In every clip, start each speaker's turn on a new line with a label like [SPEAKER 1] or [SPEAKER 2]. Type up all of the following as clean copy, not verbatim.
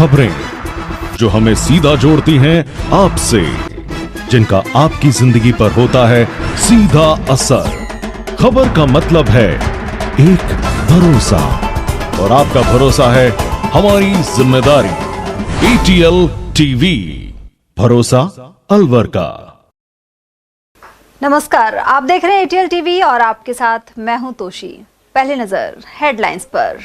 [SPEAKER 1] खबरें जो हमें सीधा जोड़ती हैं आपसे, जिनका आपकी जिंदगी पर होता है सीधा असर। खबर का मतलब है एक भरोसा, और आपका भरोसा है हमारी जिम्मेदारी। ATL टीवी, भरोसा अलवर का।
[SPEAKER 2] नमस्कार, आप देख रहे हैं ATL टीवी और आपके साथ मैं हूं तोशी। पहली नजर हेडलाइंस पर।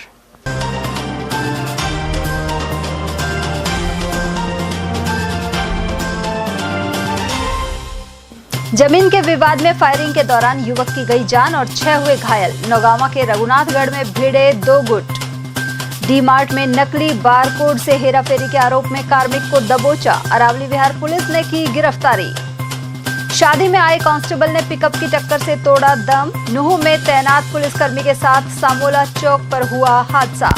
[SPEAKER 2] जमीन के विवाद में फायरिंग के दौरान युवक की गई जान और 6 हुए घायल। नौगामा के रघुनाथगढ़ में भिड़े 2 गुट। डी मार्ट में नकली बारकोड से हेराफेरी के आरोप में कार्मिक को दबोचा। अरावली विहार पुलिस ने की गिरफ्तारी। शादी में आए कांस्टेबल ने पिकअप की टक्कर से तोड़ा दम। नूह में तैनात पुलिसकर्मी के साथ सामोला चौक पर हुआ हादसा।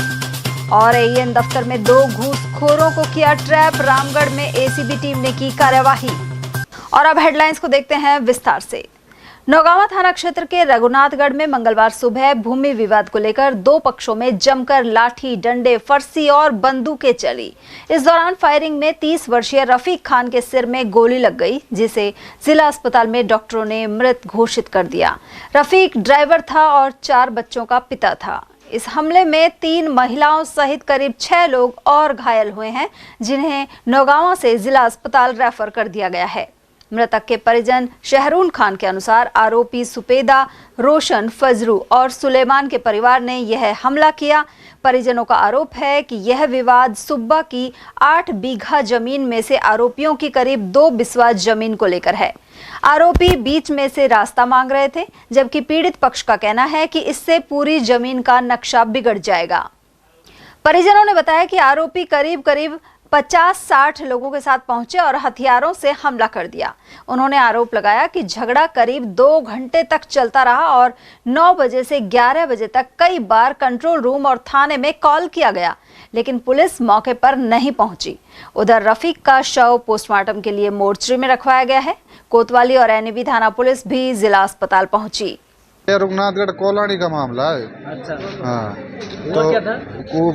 [SPEAKER 2] और AN दफ्तर में 2 घूसखोरों को किया ट्रैप। रामगढ़ में ACB टीम ने की कार्यवाही। और अब हेडलाइंस को देखते हैं विस्तार से। नौगामा थाना क्षेत्र के रघुनाथगढ़ में मंगलवार सुबह भूमि विवाद को लेकर 2 पक्षों में जमकर लाठी, डंडे, फरसी और बंदूकें चली। इस दौरान फायरिंग में 30 वर्षीय रफीक खान के सिर में गोली लग गई, जिसे जिला अस्पताल में डॉक्टरों ने मृत घोषित कर दिया। रफीक ड्राइवर था और 4 बच्चों का पिता था। इस हमले में 3 महिलाओं सहित करीब 6 लोग और घायल हुए हैं, जिन्हें नौगामा से जिला अस्पताल रेफर कर दिया गया है। मृतक के परिजन शहरून खान के अनुसार आरोपी सुपेदा, रोशन, फजरू और सुलेमान के परिवार ने यह हमला किया। परिजनों का आरोप है कि यह विवाद सुब्बा की 8 बीघा जमीन में से आरोपियों की करीब 2 बिस्वा जमीन को लेकर है। आरोपी बीच में से रास्ता मांग रहे थे, जबकि पीड़ित पक्ष का कहना है कि इससे पूरी जमीन का नक्शा बिगड़ जाएगा। परिजनों ने बताया कि आरोपी करीब 50-60 लोगों के साथ पहुंचे और हथियारों से हमला कर दिया। उन्होंने आरोप लगाया कि झगड़ा करीब 2 घंटे तक चलता रहा और 9 बजे से 11 बजे तक कई बार कंट्रोल रूम और थाने में कॉल किया गया, लेकिन पुलिस मौके पर नहीं पहुंची। उधर रफीक का शव पोस्टमार्टम के लिए मोर्चरी में रखवाया गया है। कोतवाली और NAB थाना पुलिस भी जिला अस्पताल पहुंची।
[SPEAKER 3] रघुनाथगढ़ कोलानी का मामला है।
[SPEAKER 4] अच्छा,
[SPEAKER 3] हाँ,
[SPEAKER 4] तो क्या था?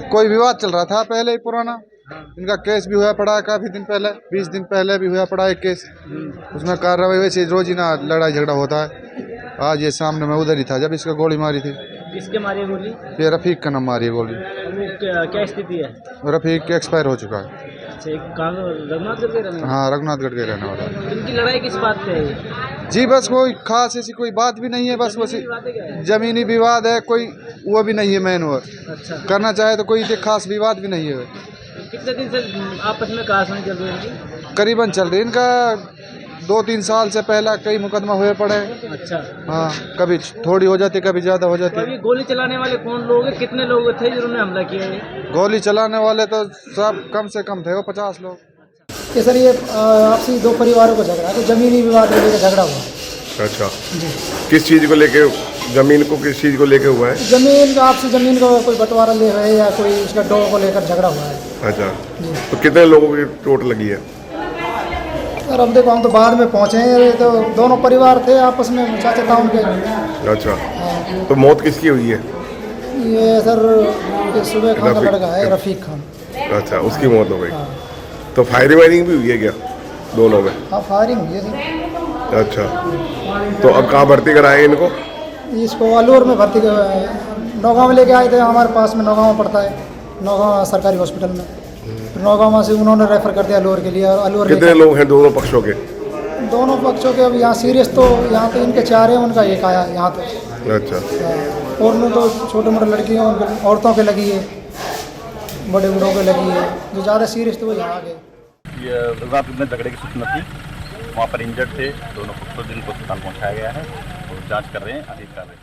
[SPEAKER 3] कोई विवाद चल रहा था पहले ही पुराना। इनका केस भी हुआ पड़ा है काफी दिन पहले, 20 दिन पहले भी हुआ पड़ा है केस। उसमें कार्रवाई वैसे रोज ही ना लड़ाई झगड़ा होता है। आज ये सामने में उधर ही था जब इसका गोली मारी थी।
[SPEAKER 4] किसके मारी गोली?
[SPEAKER 3] ये रफीक का नाम मारी है गोली।
[SPEAKER 4] वो क्या स्थिति है?
[SPEAKER 3] रफीक एक्सपायर हो चुका है।
[SPEAKER 4] अच्छा, रघुनाथगढ़ के रहने वाले?
[SPEAKER 3] हाँ, रघुनाथगढ़ के रहने वाला है।
[SPEAKER 4] इनकी लड़ाई किस बात पे है?
[SPEAKER 3] जी बस कोई खास ऐसी कोई बात भी नहीं है, बस वो जमीनी विवाद है, कोई वो भी नहीं है मेन। वो
[SPEAKER 4] अच्छा,
[SPEAKER 3] करना चाहे तो कोई खास विवाद भी नहीं है।
[SPEAKER 4] कितने दिन से आपस में कहासुनी चल रही है इनकी?
[SPEAKER 3] करीबन चल रही इनका 2-3 साल से पहला कई मुकदमा हुए पड़े।
[SPEAKER 4] अच्छा,
[SPEAKER 3] हाँ, कभी थोड़ी हो जाती, कभी ज्यादा हो जाती।
[SPEAKER 4] अभी गोली चलाने वाले कौन लोग हैं? कितने लोग थे जिन्होंने हमला किया है?
[SPEAKER 3] गोली चलाने वाले तो सब कम से कम थे वो 50 लोग।
[SPEAKER 5] सर ये आपसी 2 परिवारों को झगड़ा, तो जमीनी विवाद को लेकर झगड़ा हुआ।
[SPEAKER 6] अच्छा, किस चीज़ को लेके? जमीन को किस चीज़ को लेके हुआ है?
[SPEAKER 5] जमीन का, आपसी जमीन को कोई बंटवारा ले है या कोई उसका डो को लेकर झगड़ा हुआ है।
[SPEAKER 6] अच्छा, तो कितने लोगों की चोट लगी है?
[SPEAKER 5] सर अब देखो, हम तो बाद में पहुँचे हैं, तो दोनों परिवार थे आपस में, चाचा ताऊ के।
[SPEAKER 6] अच्छा, तो मौत किसकी हुई है?
[SPEAKER 5] ये सर ये सुबह खान का लड़का है, रफीक खान।
[SPEAKER 6] अच्छा, उसकी मौत हो गई। तो फायरिंग वायरिंग भी हुई है क्या दोनों में?
[SPEAKER 5] हाँ, फायरिंग हुई है सर।
[SPEAKER 6] अच्छा, तो अब कहाँ भर्ती कराएंगे इनको?
[SPEAKER 5] इसको अलवर में भर्ती नौगांव में लेके आए थे, हमारे पास में नौगांव पड़ता है, नौगांव सरकारी हॉस्पिटल में। फिर नौगांव से उन्होंने रेफर कर दिया अलवर के लिए। और अलवर
[SPEAKER 6] कितने लोग हैं दोनों पक्षों के?
[SPEAKER 5] दोनों पक्षों के अब यहाँ सीरियस तो यहाँ तो इनके 4 हैं, उनका 1 आया यहाँ तो।
[SPEAKER 6] अच्छा,
[SPEAKER 5] और तो छोटे मोटे लड़कियों औरतों के लगी है, बड़े बूढ़ों के लगी है। जो ज़्यादा सीरियस तो वो यहाँ आ गए।
[SPEAKER 7] ये रात में झगड़े की सूचना थी, वहाँ पर इंजर्ड थे दोनों पक्षों, जिनको अस्पताल पहुँचाया गया है और जांच कर रहे हैं, आगे कर रहे हैं।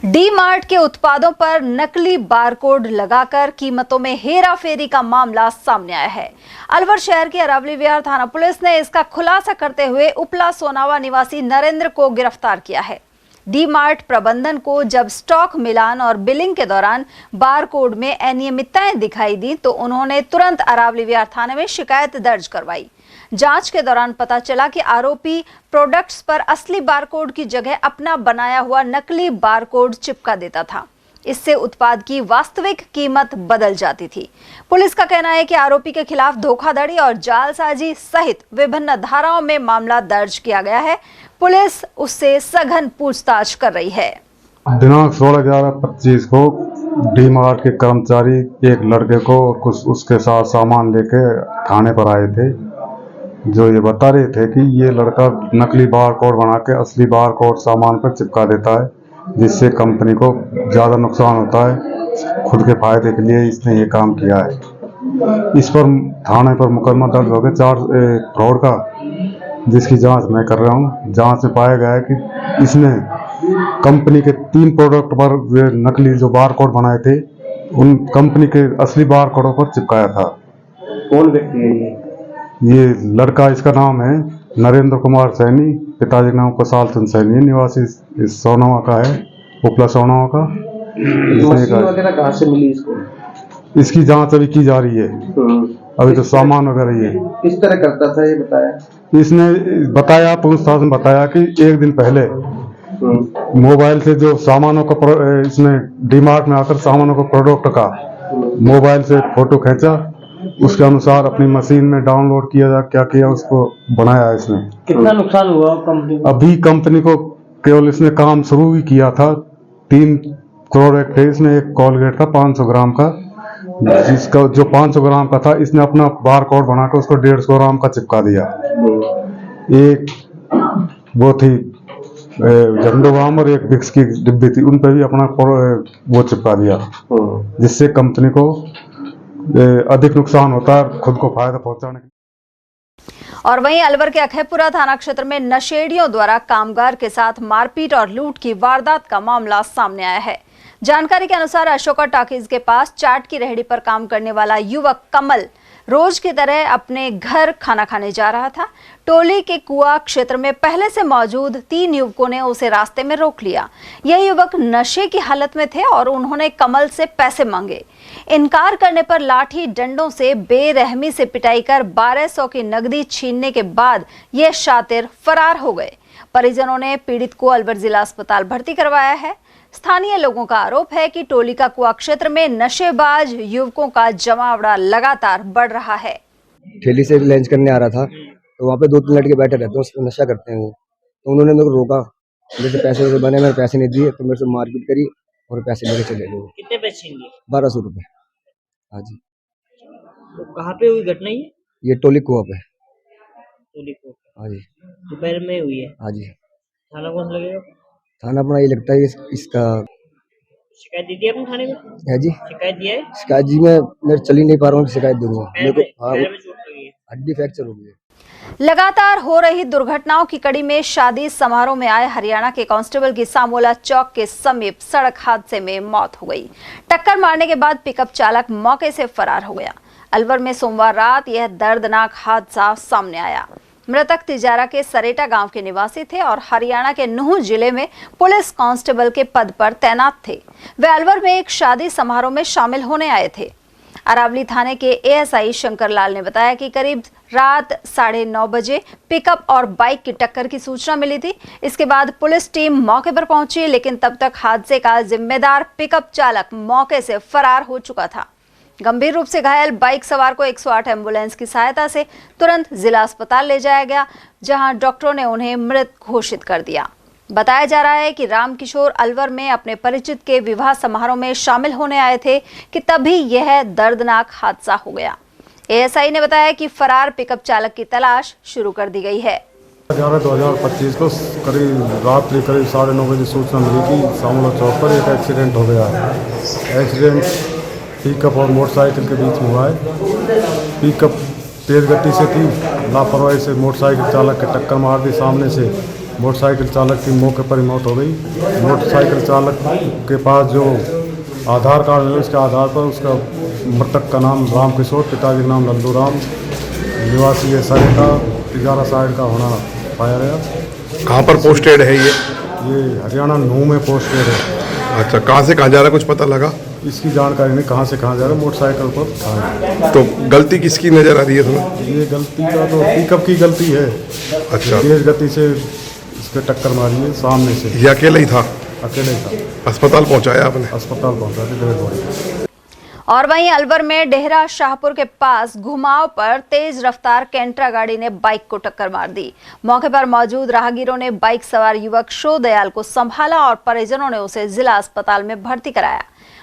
[SPEAKER 2] डी मार्ट के उत्पादों पर नकली बारकोड लगाकर कीमतों में हेराफेरी का मामला सामने आया है। अलवर शहर की अरावली विहार थाना पुलिस ने इसका खुलासा करते हुए उपला सोनावा निवासी नरेंद्र को गिरफ्तार किया है। डी मार्ट प्रबंधन को जब स्टॉक मिलान और बिलिंग के दौरान बारकोड में अनियमितताएं दिखाई दी तो उन्होंने तुरंत अरावली विहार थाने में शिकायत दर्ज करवाई। जांच के दौरान पता चला कि आरोपी प्रोडक्ट्स पर असली बारकोड की जगह अपना बनाया हुआ नकली बारकोड चिपका देता था। इससे उत्पाद की वास्तविक कीमत बदल जाती थी। पुलिस का कहना है कि आरोपी के खिलाफ धोखाधड़ी और जालसाजी सहित विभिन्न धाराओं में मामला दर्ज किया गया है। पुलिस उससे सघन पूछताछ कर रही है।
[SPEAKER 8] दिनांक 16/11/25 को डी मार्ट के कर्मचारी एक लड़के को और कुछ उसके साथ सामान लेके थाने पर आए थे, जो ये बता रहे थे कि ये लड़का नकली बार कोड बना के असली बार कोड सामान पर चिपका देता है, जिससे कंपनी को ज़्यादा नुकसान होता है। खुद के फायदे के लिए इसने ये काम किया है। इस पर थाने पर मुकदमा दर्ज हो गया 4 फ्रॉड का, जिसकी जांच मैं कर रहा हूँ। जांच में पाया गया है कि इसने कंपनी के 3 प्रोडक्ट पर नकली जो बार कोड बनाए थे, उन कंपनी के असली बार कोडों पर चिपकाया था।
[SPEAKER 9] कौन व्यक्ति है
[SPEAKER 8] ये लड़का, इसका नाम है नरेंद्र कुमार सैनी, पिताजी का नाम कुशाल चंद सैनी, निवासी सोनावा का है, उपला सोनावा का।
[SPEAKER 9] कहाँ से मिली इसको?
[SPEAKER 8] इसकी जांच अभी की जा रही है। अभी तो सामान वगैरह ये
[SPEAKER 9] किस तरह करता था ये बताया?
[SPEAKER 8] इसने बताया, पूछताछ में बताया कि एक दिन पहले मोबाइल से जो सामानों का इसने डीमार्ट में आकर सामानों को प्रोडक्ट का मोबाइल से फोटो खींचा, उसके अनुसार अपनी मशीन में डाउनलोड किया, क्या किया, उसको बनाया इसने।
[SPEAKER 9] कितना नुकसान हुआ कंपनी को?
[SPEAKER 8] अभी कंपनी को केवल इसने काम शुरू ही किया था। 3 प्रोडक्ट है इसमें। एक कोलगेट था 500 ग्राम का, जिसका जो 500 ग्राम का था इसने अपना बार कोड बनाकर उसको 150 ग्राम का चिपका दिया। एक वो थी झंडोग्राम और एक विक्स की डिब्बी थी, उन पर भी अपना वो चिपका दिया, जिससे कंपनी को अधिक नुकसान होता है, खुद को फायदा पहुंचाने के।
[SPEAKER 2] और वहीं अलवर के अखेपुरा थाना क्षेत्र में नशेड़ियों द्वारा कामगार के साथ मारपीट और लूट की वारदात का मामला सामने आया है। जानकारी के अनुसार अशोका टॉकीज के पास चाट की रेहड़ी पर काम करने वाला युवक कमल रोज की तरह अपने घर खाना खाने जा रहा था। टोली के कुआ क्षेत्र में पहले से मौजूद 3 युवकों ने उसे रास्ते में रोक लिया। यह युवक नशे की हालत में थे और उन्होंने कमल से पैसे मांगे। इनकार करने पर लाठी डंडों से बेरहमी से पिटाई कर 1200 की नकदी छीनने के बाद ये शातिर फरार हो गए। परिजनों ने पीड़ित को अलवर जिला अस्पताल भर्ती करवाया है। स्थानीय लोगों का आरोप है कि टोली का कुआ क्षेत्र में नशेबाज युवकों का जमावड़ा लगातार बढ़ रहा है।
[SPEAKER 10] ठेली से लंच करने आ रहा था, तो वहाँ पे 2-3 लड़के बैठे रहते हैं, नशा करते हैं वो। तो उन्होंने मेरे को रोका, जैसे पैसे बने, मेरे पैसे नहीं दिए, तो मेरे से मारपीट करी और पैसे लेके चले गए।
[SPEAKER 4] कितने पैसे छीन लिए?
[SPEAKER 10] 1200 रुपये। हाँ जी।
[SPEAKER 4] तो कहाँ पे हुई घटना
[SPEAKER 10] ये टोली कुआ पे।
[SPEAKER 4] टोली को?
[SPEAKER 10] हाँ जी।
[SPEAKER 4] दोपहर में हुई है?
[SPEAKER 10] हाँ जी।
[SPEAKER 4] थाना कौन सा लगेगा?
[SPEAKER 10] थाना अपना ये लगता है इसका।
[SPEAKER 4] शिकायत दी थी आपने थाने में?
[SPEAKER 10] है जी।
[SPEAKER 4] शिकायत दिया है?
[SPEAKER 10] शिकायत जी मैं चल ही नहीं पा रहा हूँ, शिकायत दूंगा मेरे को। हाँ, हड्डी फ्रैक्चर हो गई है।
[SPEAKER 2] लगातार हो रही दुर्घटनाओं की कड़ी में शादी समारोह में आए हरियाणा के कांस्टेबल की सामोला चौक के समीप सड़क हादसे में मौत हो गई। टक्कर मारने के बाद पिकअप चालक मौके से फरार हो गया। अलवर में सोमवार रात यह दर्दनाक हादसा सामने आया। मृतक तिजारा के सरेटा गांव के निवासी थे और हरियाणा के नूह जिले में पुलिस कांस्टेबल के पद पर तैनात थे। वे अलवर में एक शादी समारोह में शामिल होने आए थे। अरावली थाने के एएसआई शंकर लाल ने बताया कि करीब रात 9:30 बजे पिकअप और बाइक की टक्कर की सूचना मिली थी। इसके बाद पुलिस टीम मौके पर पहुंची, लेकिन तब तक हादसे का जिम्मेदार पिकअप चालक मौके से फरार हो चुका था। गंभीर रूप से घायल बाइक सवार को 108 एम्बुलेंस की सहायता से तुरंत जिला अस्पताल ले जाया गया, जहां डॉक्टरों ने उन्हें मृत घोषित कर दिया। बताया जा रहा है कि रामकिशोर अलवर में अपने परिचित के विवाह समारोह में शामिल होने आए थे कि तभी यह दर्दनाक हादसा हो गया। एएसआई ने बताया कि फरार पिकअप चालक की तलाश शुरू कर दी गई है।
[SPEAKER 8] 11/2025 को रात्रि करीब 9:30 बजे सूचना मिली कि सामोला चौक पर एक एक्सीडेंट हो गया है। एक्सीडेंट पिकअप और मोटरसाइकिल के बीच में हुआ है। पिकअप तेज गति से थी, लापरवाही से मोटरसाइकिल चालक के टक्कर मार दी सामने से। मोटरसाइकिल चालक की मौके पर ही मौत हो गई। मोटरसाइकिल चालक के पास जो आधार कार्ड है, उसके आधार पर उसका मृतक का नाम रामकिशोर, पिताजी का नाम लल्लू राम, निवासी है सरेटा तिजारा साइड का होना पाया गया।
[SPEAKER 6] कहाँ पर पोस्टेड है ये?
[SPEAKER 8] हरियाणा नूह में पोस्टेड है।
[SPEAKER 6] अच्छा, कहाँ से कहाँ जा रहा है, कुछ पता लगा?
[SPEAKER 8] इसकी जानकारी नहीं, कहाँ से कहाँ जा रहा है, मोटरसाइकिल पर था।
[SPEAKER 6] तो गलती किसकी नजर आ रही है तुम्हें?
[SPEAKER 8] ये गलती का तो पिकअप की गलती है।
[SPEAKER 6] अच्छा,
[SPEAKER 8] तेज गति से इसके टक्कर मारी है सामने से।
[SPEAKER 6] ये अकेला ही था?
[SPEAKER 8] अकेले ही था।
[SPEAKER 6] अस्पताल पहुंचाया आपने?
[SPEAKER 8] अस्पताल पहुंचा दी डेड बॉडी।
[SPEAKER 2] और वहीं अलवर में डेहरा शाहपुर के पास घुमाव पर तेज रफ्तार कैंट्रा गाड़ी ने बाइक को टक्कर मार दी। मौके पर मौजूद राहगीरों ने बाइक सवार युवक शो दयाल को संभाला और परिजनों ने उसे जिला अस्पताल में भर्ती कराया।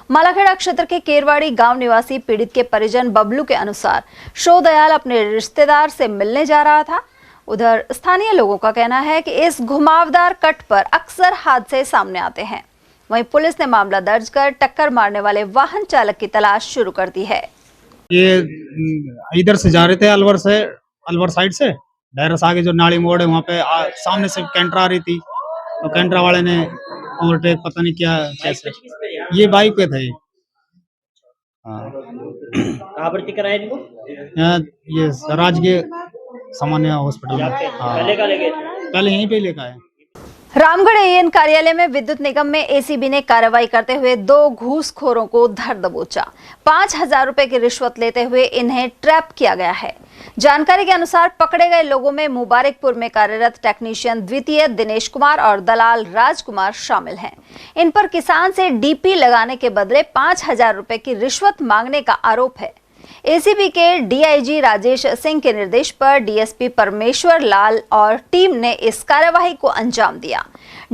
[SPEAKER 2] मालाखेड़ा क्षेत्र के केरवाड़ी गांव निवासी पीड़ित के परिजन बबलू के अनुसार शो दयाल अपने रिश्तेदार से मिलने जा रहा था। उधर स्थानीय लोगों का कहना है कि इस घुमावदार कट पर अक्सर हादसे सामने आते हैं। वहीं पुलिस ने मामला दर्ज कर टक्कर मारने वाले वाहन चालक की तलाश शुरू कर दी है।
[SPEAKER 5] ये इधर से जा रहे थे अलवर साइड से, डेहरा से आगे जो नाली मोड़ है वहाँ पे सामने से कैंट्रा आ रही थी, तो कैंट्रा वाले ने ओवरटेक पता नहीं क्या कैसे, ये बाइक पे थे।
[SPEAKER 4] कहाँ भर्ती कराया इनको?
[SPEAKER 5] ये राजकीय सामान्य हॉस्पिटल में। पहले यहीं पे लेकर आए।
[SPEAKER 2] रामगढ़ एएन कार्यालय में विद्युत निगम में एसीबी ने कार्रवाई करते हुए 2 घूसखोरों को धर दबोचा। 5,000 रुपए की रिश्वत लेते हुए इन्हें ट्रैप किया गया है। जानकारी के अनुसार पकड़े गए लोगों में मुबारकपुर में कार्यरत टेक्नीशियन द्वितीय दिनेश कुमार और दलाल राजकुमार शामिल हैं। इन पर किसान से डीपी लगाने के बदले 5,000 रुपए की रिश्वत मांगने का आरोप है। एसीबी के डीआईजी राजेश सिंह के निर्देश पर डीएसपी परमेश्वर लाल और टीम ने इस कार्यवाही को अंजाम दिया।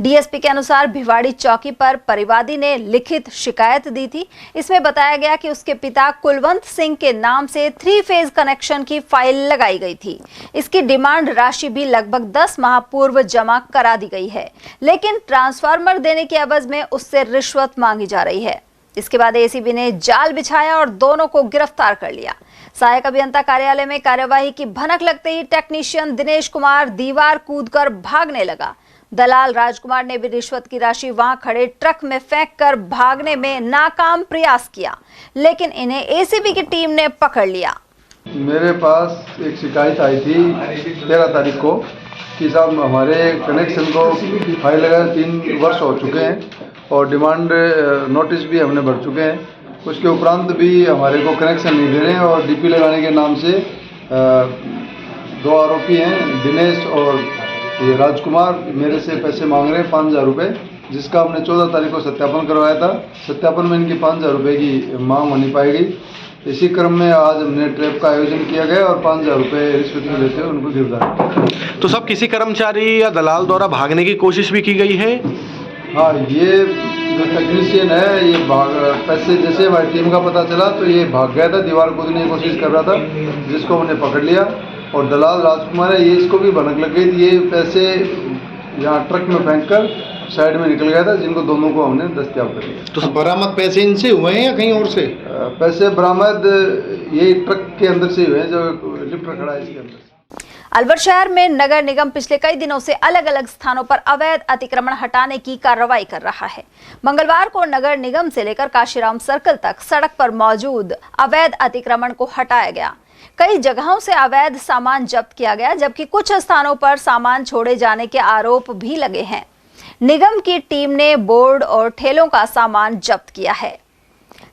[SPEAKER 2] डीएसपी के अनुसार भिवाड़ी चौकी पर परिवादी ने लिखित शिकायत दी थी। इसमें बताया गया कि उसके पिता कुलवंत सिंह के नाम से 3 फेज कनेक्शन की फाइल लगाई गई थी। इसकी डिमांड राशि भी लगभग 10 माह पूर्व जमा करा दी गई है, लेकिन ट्रांसफार्मर देने के एवज में उससे रिश्वत मांगी जा रही है। इसके बाद एसीबी ने जाल बिछाया और दोनों को गिरफ्तार कर लिया। सहायक अभियंता कार्यालय में कार्यवाही की भनक लगते ही टेक्नीशियन दिनेश कुमार दीवार कूदकर भागने लगा। दलाल राजकुमार ने भी रिश्वत की राशि वहां खड़े ट्रक में फेंककर भागने में नाकाम प्रयास किया, लेकिन इन्हें एसीबी की टीम ने पकड़ लिया।
[SPEAKER 3] मेरे पास एक शिकायत आई थी 13 तारीख को कि साहब हमारे कनेक्शन को फाइल लगाए 3 वर्ष हो चुके हैं और डिमांड नोटिस भी हमने भर चुके हैं। उसके उपरांत भी हमारे को कनेक्शन नहीं दे रहे हैं और डीपी लगाने के नाम से 2 आरोपी हैं, दिनेश और ये राजकुमार, मेरे से पैसे मांग रहे हैं 5,000 रुपये, जिसका हमने 14 तारीख को सत्यापन करवाया था। सत्यापन में इनकी 5,000 रुपये की मांग होनी पाई गई। इसी क्रम में आज हमने ट्रैप का आयोजन किया गया और 5,000 रुपये रिश्वत में लेते हुए उनको गिरफ्तार।
[SPEAKER 11] तो सब किसी कर्मचारी या दलाल द्वारा भागने की कोशिश भी की गई है?
[SPEAKER 3] हाँ, ये जो टेक्नीशियन है ये पैसे जैसे हमारी टीम का पता चला तो ये भाग गया था, दीवार कूदने की कोशिश कर रहा था, जिसको हमने पकड़ लिया। और दलाल राजकुमार है, ये इसको भी भनक लग गई थी, ये पैसे यहाँ ट्रक में फेंककर साइड में निकल गया था, जिनको दोनों को हमने दस्तयाब कर लिया।
[SPEAKER 11] तो बरामद पैसे इनसे हुए हैं या कहीं और से?
[SPEAKER 3] पैसे बरामद ये ट्रक के अंदर से हुए हैं, जो लिफ्ट खड़ा है इसके अंदर।
[SPEAKER 2] अलवर शहर में नगर निगम पिछले कई दिनों से अलग अलग स्थानों पर अवैध अतिक्रमण हटाने की कार्रवाई कर रहा है। मंगलवार को नगर निगम से लेकर काशीराम सर्कल तक सड़क पर मौजूद अवैध अतिक्रमण को हटाया गया। कई जगहों से अवैध सामान जब्त किया गया, जबकि कुछ स्थानों पर सामान छोड़े जाने के आरोप भी लगे हैं। निगम की टीम ने बोर्ड और ठेलों का सामान जब्त किया है।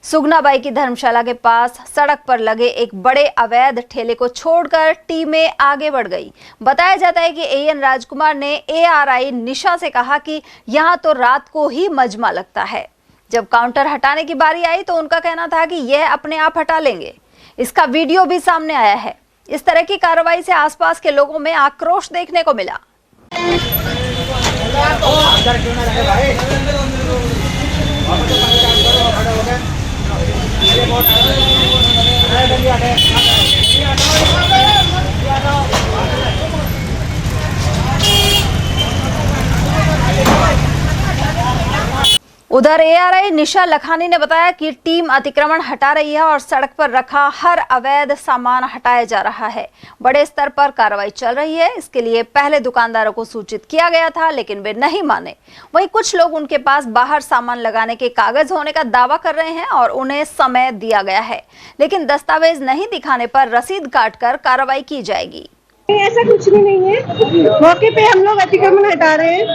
[SPEAKER 2] सुगनाबाई की धर्मशाला के पास सड़क पर लगे एक बड़े अवैध ठेले को छोड़कर टीमें आगे बढ़ गई। बताया जाता है कि एएन राजकुमार ने एआरआई निशा से कहा कि यहां तो रात को ही मजमा लगता है। जब काउंटर हटाने की बारी आई तो उनका कहना था कि यह अपने आप हटा लेंगे। इसका वीडियो भी सामने आया है। इस तरह की कार्रवाई से आसपास के लोगों में आक्रोश देखने को मिला। उधर एआरआई निशा लखानी ने बताया कि टीम अतिक्रमण हटा रही है और सड़क पर रखा हर अवैध सामान हटाया जा रहा है। बड़े स्तर पर कार्रवाई चल रही है। इसके लिए पहले दुकानदारों को सूचित किया गया था, लेकिन वे नहीं माने। वहीं कुछ लोग उनके पास बाहर सामान लगाने के कागज होने का दावा कर रहे हैं और उन्हें समय दिया गया है, लेकिन दस्तावेज नहीं दिखाने पर रसीद काटकर कार्रवाई की जाएगी।
[SPEAKER 12] ऐसा कुछ भी नहीं है। मौके पे हम लोग अतिक्रमण हटा रहे हैं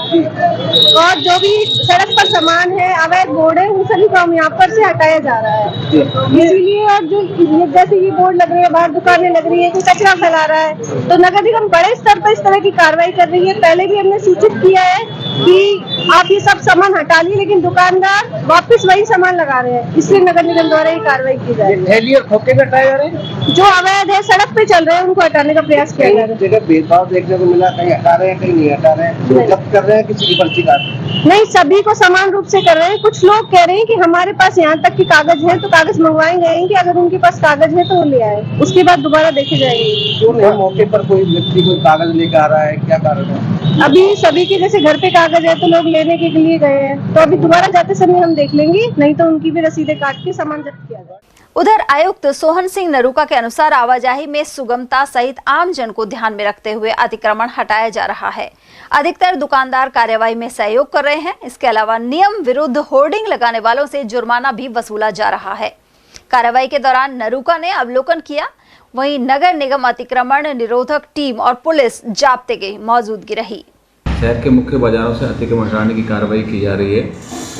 [SPEAKER 12] और जो भी सड़क पर सामान है, अवैध बोर्ड है, उन सभी को हम यहाँ पर से हटाया जा रहा है। इसीलिए और जो जैसे ये बोर्ड लग रही है, बाहर दुकानें लग रही है, कोई कचरा फैला रहा है, तो नगर निगम बड़े स्तर पर इस तरह की कार्रवाई कर रही है। पहले भी हमने सूचित किया है कि आप ये सब सामान हटा लिए, लेकिन दुकानदार वापस वही सामान लगा रहे हैं, इसलिए नगर निगम द्वारा ये कार्रवाई की जा रही है।
[SPEAKER 9] थैली और खोखे में हटाए जा रहे हैं,
[SPEAKER 12] जो अवैध है, सड़क पे चल रहे हैं, उनको हटाने का प्रयास किया जा रहा है।
[SPEAKER 9] जगह भेदभाव देखने को मिला, कहीं हटा रहे हैं कहीं नहीं हटा रहे हैं, तो जब्त कर रहे हैं किसी की पर्ची काट रहे हैं।
[SPEAKER 12] नहीं, सभी को समान रूप से कर रहे हैं। कुछ लोग कह रहे हैं कि हमारे पास यहाँ तक की कागज है, तो कागज मंगवाए गए हैं कि अगर उनके पास कागज है तो वो ले आए, उसके बाद दोबारा देखे जाएंगे।
[SPEAKER 9] क्यों नहीं मौके पर कोई व्यक्ति कोई कागज लेकर आ रहा है, क्या कारण है?
[SPEAKER 12] अभी सभी के जैसे घर पे कागज है तो लोग लेने के लिए गए हैं, तो अभी दोबारा जाते समय हम देख लेंगे, नहीं तो उनकी भी रसीदें काट के सामान जब्त किया जाए।
[SPEAKER 2] उधर आयुक्त सोहन सिंह नरूका के अनुसार आवाजाही में सुगमता सहित आम जन को ध्यान में रखते हुए अतिक्रमण हटाया जा रहा है। अधिकतर दुकानदार कार्यवाही में सहयोग कर रहे हैं। इसके अलावा नियम विरुद्ध होर्डिंग लगाने वालों से जुर्माना भी वसूला जा रहा है। कार्यवाही के दौरान नरूका ने अवलोकन किया, वहीं नगर निगम अतिक्रमण निरोधक टीम और पुलिस जाब्ते की मौजूदगी रही।
[SPEAKER 13] शहर के मुख्य बाजारों से अतिक्रमण हटाने की कार्रवाई की जा रही है।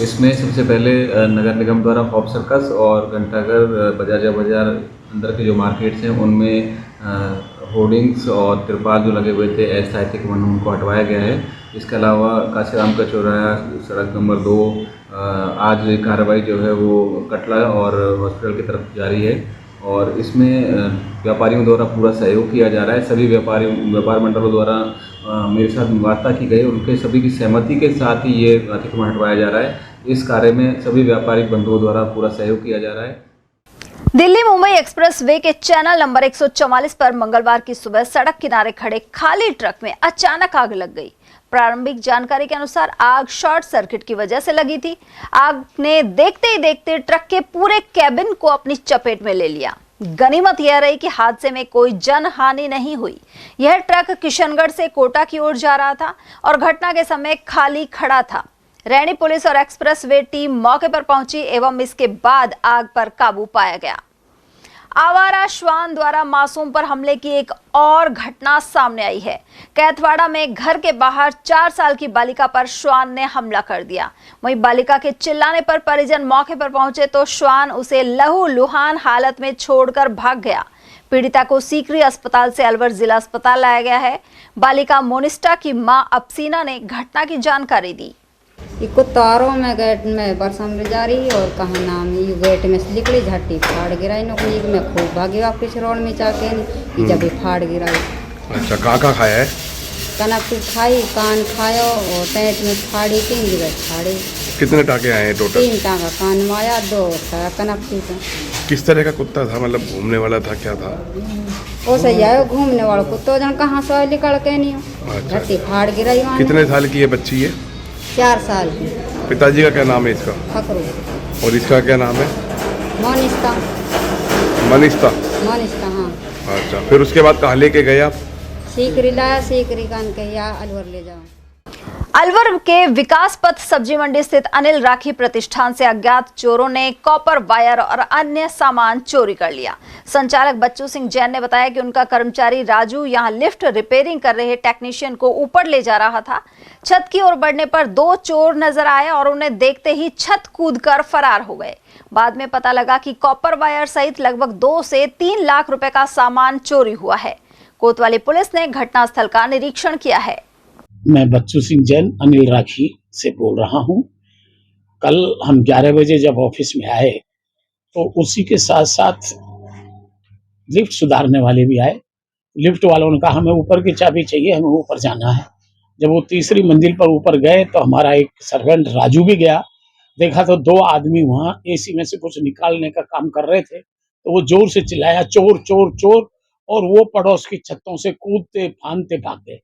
[SPEAKER 13] इसमें सबसे पहले नगर निगम द्वारा हॉप सर्कस और घंटाघर बाजार अंदर के जो मार्केट्स हैं उनमें होर्डिंग्स और तिरपाल जो लगे हुए थे अस्थायी अतिक्रमण उनको हटवाया गया है। इसके अलावा काशीराम का चौराहा सड़क नंबर 2 आज कार्रवाई जो है वो कटला और हॉस्पिटल की तरफ जारी है और इसमें व्यापारियों द्वारा पूरा सहयोग किया जा रहा है। सभी व्यापार मंडलों द्वारा मेरे साथ वार्ता की गई, उनके सभी की सहमति के साथ ही ये अतिक्रमण हटवाया जा रहा है। इस कार्य में सभी व्यापारिक बंधुओं द्वारा पूरा सहयोग किया जा रहा है।
[SPEAKER 2] दिल्ली मुंबई एक्सप्रेस वे के चैनल नंबर 144 पर मंगलवार की सुबह सड़क किनारे खड़े खाली ट्रक में अचानक आग लग गई। प्रारंभिक जानकारी के अनुसार आग शॉर्ट सर्किट की वजह से लगी थी। आग ने देखते ही देखते ट्रक के पूरे कैबिन को अपनी चपेट में ले लिया। गनीमत यह रही कि हादसे में कोई जन हानि नहीं हुई। यह ट्रक किशनगढ़ से कोटा की ओर जा रहा था और घटना के समय खाली खड़ा था। रैनी पुलिस और एक्सप्रेस वे टीम मौके पर पहुंची एवं इसके बाद आग पर काबू पाया गया। आवारा श्वान द्वारा मासूम पर हमले की एक और घटना सामने आई है। कैथवाड़ा में घर के बाहर 4 साल की बालिका पर श्वान ने हमला कर दिया। वहीं बालिका के चिल्लाने पर परिजन मौके पर पहुंचे तो श्वान उसे लहूलुहान हालत में छोड़कर भाग गया। पीड़िता को सीकरी अस्पताल से अलवर जिला अस्पताल लाया गया है। बालिका मोनिस्टा की मां अपसीना ने घटना की जानकारी दी।
[SPEAKER 14] तारों में गेट में बरसम जा रही और कहा नाम यू गेट में से निकली झट्टी फाड़ गिराई नौकरी में खूब भागी वापिस रोड में जाके जब फाड़ गिराई।
[SPEAKER 6] अच्छा, कहाँ खाया है?
[SPEAKER 14] कनक खाई, कान खायो और पेट में फाड़ी 3 जगह फाड़ी।
[SPEAKER 6] कितने टाके आए हैं टोटल?
[SPEAKER 14] 3 टाँका कान में आया, 2 कनक टूटा।
[SPEAKER 6] किस तरह का कुत्ता था, मतलब घूमने वाला था, क्या था?
[SPEAKER 14] वो सही है, घूमने वाला कुत्ता जन कहाँ से निकल के नहीं झट्टी फाड़ गिराई।
[SPEAKER 6] कितने साल की है बच्ची है?
[SPEAKER 14] 4 साल की।
[SPEAKER 6] पिताजी का क्या नाम है इसका?
[SPEAKER 14] फकरू।
[SPEAKER 6] और इसका क्या नाम है?
[SPEAKER 14] मोनिस्ता।
[SPEAKER 6] मनिस्ता।
[SPEAKER 14] मोनिस्ता, हाँ।
[SPEAKER 6] अच्छा, फिर उसके बाद कहाँ लेके गए आप?
[SPEAKER 14] सीकरी लाया, सीकरी कान के या अलवर ले जाओ।
[SPEAKER 2] अलवर के विकास पथ सब्जी मंडी स्थित अनिल राखी प्रतिष्ठान से अज्ञात चोरों ने कॉपर वायर और अन्य सामान चोरी कर लिया। संचालक बच्चू सिंह जैन ने बताया कि उनका कर्मचारी राजू यहां लिफ्ट रिपेयरिंग कर रहे टेक्नीशियन को ऊपर ले जा रहा था। छत की ओर बढ़ने पर 2 चोर नजर आए और उन्हें देखते ही छत कूदकर फरार हो गए। बाद में पता लगा कि कॉपर वायर सहित लगभग 2 से 3 लाख रुपए का सामान चोरी हुआ है। कोतवाली पुलिस ने घटनास्थल का निरीक्षण किया है।
[SPEAKER 15] मैं बच्चू सिंह जैन अनिल राखी से बोल रहा हूं। कल हम 11 बजे जब ऑफिस में आए तो उसी के साथ साथ लिफ्ट सुधारने वाले भी आए। लिफ्ट वालों ने कहा हमें ऊपर की चाबी चाहिए, हमें ऊपर जाना है। जब वो तीसरी मंजिल पर ऊपर गए तो हमारा एक सर्वेंट राजू भी गया। देखा तो 2 आदमी वहां एसी में से कुछ निकालने का काम कर रहे थे, तो वो जोर से चिल्लाया चोर चोर चोर, और वो पड़ोस की छतों से कूदते फांदते भाग गए।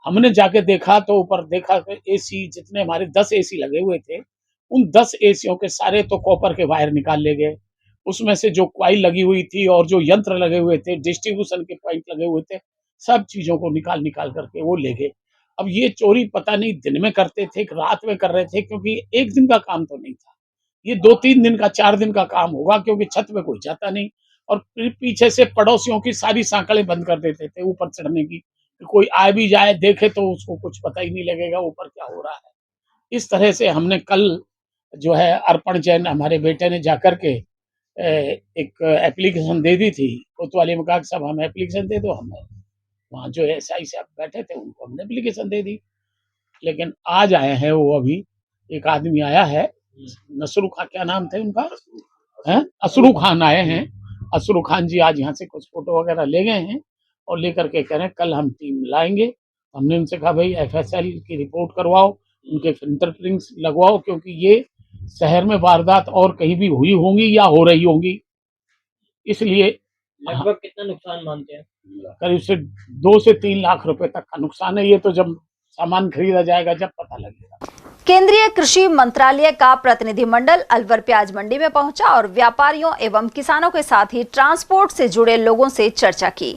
[SPEAKER 15] हमने जाके देखा तो ऊपर देखा कि एसी जितने हमारे 10 एसी लगे हुए थे, उन 10 एसियों के सारे तो कॉपर के वायर निकाल ले गए। उसमें से जो क्वाइल लगी हुई थी और जो यंत्र लगे हुए थे, डिस्ट्रीब्यूशन के पॉइंट लगे हुए थे, सब चीजों को निकाल करके वो ले गए। अब ये चोरी पता नहीं दिन में करते थे कि रात में कर रहे थे, क्योंकि एक दिन का काम तो नहीं था, ये 2-3 दिन का 4 दिन का काम होगा, क्योंकि छत में कोई जाता नहीं और फिर पीछे से पड़ोसियों की सारी सांकड़ें बंद कर देते थे ऊपर चढ़ने की, कि कोई आ भी जाए देखे तो उसको कुछ पता ही नहीं लगेगा ऊपर क्या हो रहा है। इस तरह से हमने कल जो है अर्पण जैन हमारे बेटे ने जाकर के एक एप्लीकेशन दे दी थी। कोतवाली में कहा कि साहब हमें एप्लीकेशन दे दो, हमें वहाँ जो एसआई साहब बैठे थे उनको हमने एप्लीकेशन दे दी। लेकिन आज आए हैं वो, अभी एक आदमी आया है, नसरू खान, क्या नाम थे उनका, हैं असरू खान आए हैं। असरू खान जी आज यहाँ से कुछ फोटो वगैरह ले गए हैं और लेकर के कह रहे हैं कल हम टीम लाएंगे। हमने उनसे कहा भाई एफएसएल की रिपोर्ट करवाओ, उनके फिंगरप्रिंट्स लगवाओ, क्योंकि ये शहर में वारदात और कहीं भी हुई होंगी या हो रही होंगी, इसलिए
[SPEAKER 4] लगभग कितना नुकसान मानते हैं?
[SPEAKER 15] करीब से 2 से 3 लाख रुपए तक का नुकसान है। ये तो जब सामान खरीदा जाएगा जब पता लगेगा।
[SPEAKER 2] केंद्रीय कृषि मंत्रालय का प्रतिनिधिमंडल अलवर प्याज मंडी में पहुंचा और व्यापारियों एवं किसानों के साथ ही ट्रांसपोर्ट से जुड़े लोगों से चर्चा की।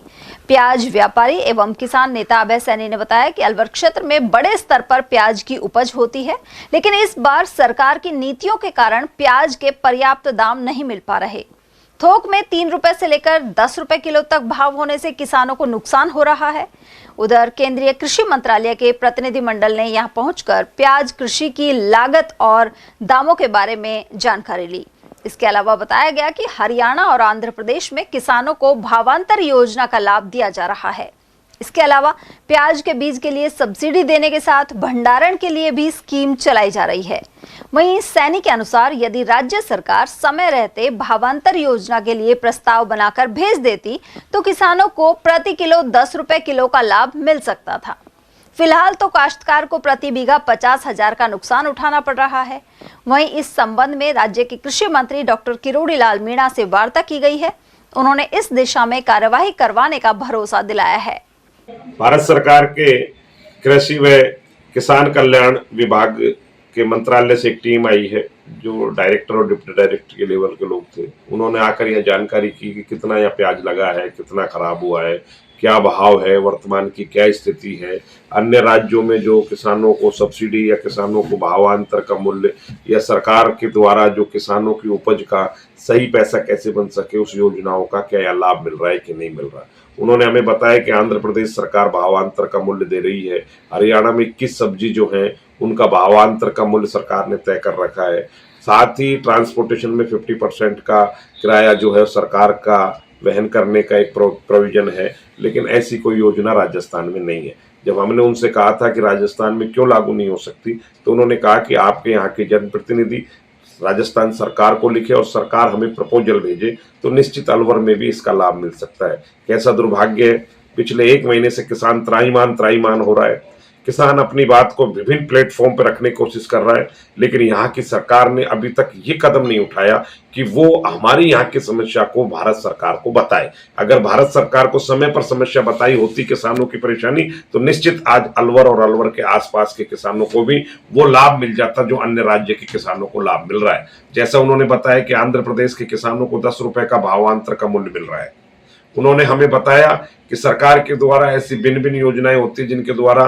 [SPEAKER 2] प्याज व्यापारी एवं किसान नेता अभय सैनी ने बताया कि अलवर क्षेत्र में बड़े स्तर पर प्याज की उपज होती है, लेकिन इस बार सरकार की नीतियों के कारण प्याज के पर्याप्त दाम नहीं मिल पा रहे। थोक में 3 रुपए से लेकर 10 रुपए किलो तक भाव होने से किसानों को नुकसान हो रहा है। उधर केंद्रीय कृषि मंत्रालय के प्रतिनिधिमंडल ने यहां पहुंचकर प्याज कृषि की लागत और दामों के बारे में जानकारी ली। इसके अलावा बताया गया कि हरियाणा और आंध्र प्रदेश में किसानों को भावांतर योजना का लाभ दिया जा रहा है। इसके अलावा प्याज के बीज के लिए सब्सिडी देने के साथ भंडारण के लिए भी स्कीम चलाई जा रही है। वहीं सैनी के अनुसार यदि राज्य सरकार समय रहते भावांतर योजना के लिए प्रस्ताव बनाकर भेज देती तो किसानों को प्रति किलो 10 रुपए किलो का लाभ मिल सकता था। फिलहाल तो काश्तकार को प्रति बीघा 50,000 का नुकसान उठाना पड़ रहा है। वहीं इस संबंध में राज्य के कृषि मंत्री डॉक्टर किरोड़ी लाल मीणा से वार्ता की गई है। उन्होंने इस दिशा में कार्यवाही करवाने का भरोसा दिलाया है।
[SPEAKER 6] भारत सरकार के कृषि व किसान कल्याण विभाग के मंत्रालय से एक टीम आई है, जो डायरेक्टर और डिप्टी डायरेक्टर के लेवल के लोग थे। उन्होंने आकर यह जानकारी की कि कितना यहाँ प्याज लगा है, कितना खराब हुआ है, क्या भाव है, वर्तमान की क्या स्थिति है, अन्य राज्यों में जो किसानों को सब्सिडी या किसानों को भावांतर का मूल्य या सरकार के द्वारा जो किसानों की उपज का सही पैसा कैसे बन सके, उस योजनाओं का क्या लाभ मिल रहा है कि नहीं मिल रहा। उन्होंने हमें बताया कि आंध्र प्रदेश सरकार भावांतर का मूल्य दे रही है। हरियाणा में 21 सब्जी जो है उनका भावांतर का मूल्य सरकार ने तय कर रखा है। साथ ही ट्रांसपोर्टेशन में 50% का किराया जो है सरकार का वहन करने का एक प्रोविजन है, लेकिन ऐसी कोई योजना राजस्थान में नहीं है। जब हमने उनसे कहा था कि राजस्थान में क्यों लागू नहीं हो सकती, तो उन्होंने कहा कि आपके यहाँ के जनप्रतिनिधि राजस्थान सरकार को लिखे और सरकार हमें प्रपोजल भेजे तो निश्चित अलवर में भी इसका लाभ मिल सकता है। कैसा दुर्भाग्य है, पिछले 1 महीने से किसान त्राहीमाम हो रहा है। किसान अपनी बात को विभिन्न प्लेटफॉर्म पर रखने की कोशिश कर रहा है, लेकिन यहाँ की सरकार ने अभी तक ये कदम नहीं उठाया कि वो हमारी यहाँ की समस्या को भारत सरकार को बताए। अगर भारत सरकार को समय पर समस्या बताई होती किसानों की परेशानी, तो निश्चित आज अलवर और अलवर के आसपास के किसानों को भी वो लाभ मिल जाता जो अन्य राज्य के किसानों को लाभ मिल रहा है। जैसा उन्होंने बताया कि आंध्र प्रदेश के किसानों को 10 रुपए का भावांतर का मूल्य मिल रहा है। उन्होंने हमें बताया कि सरकार के द्वारा ऐसी भिन्न योजनाएं होती है जिनके द्वारा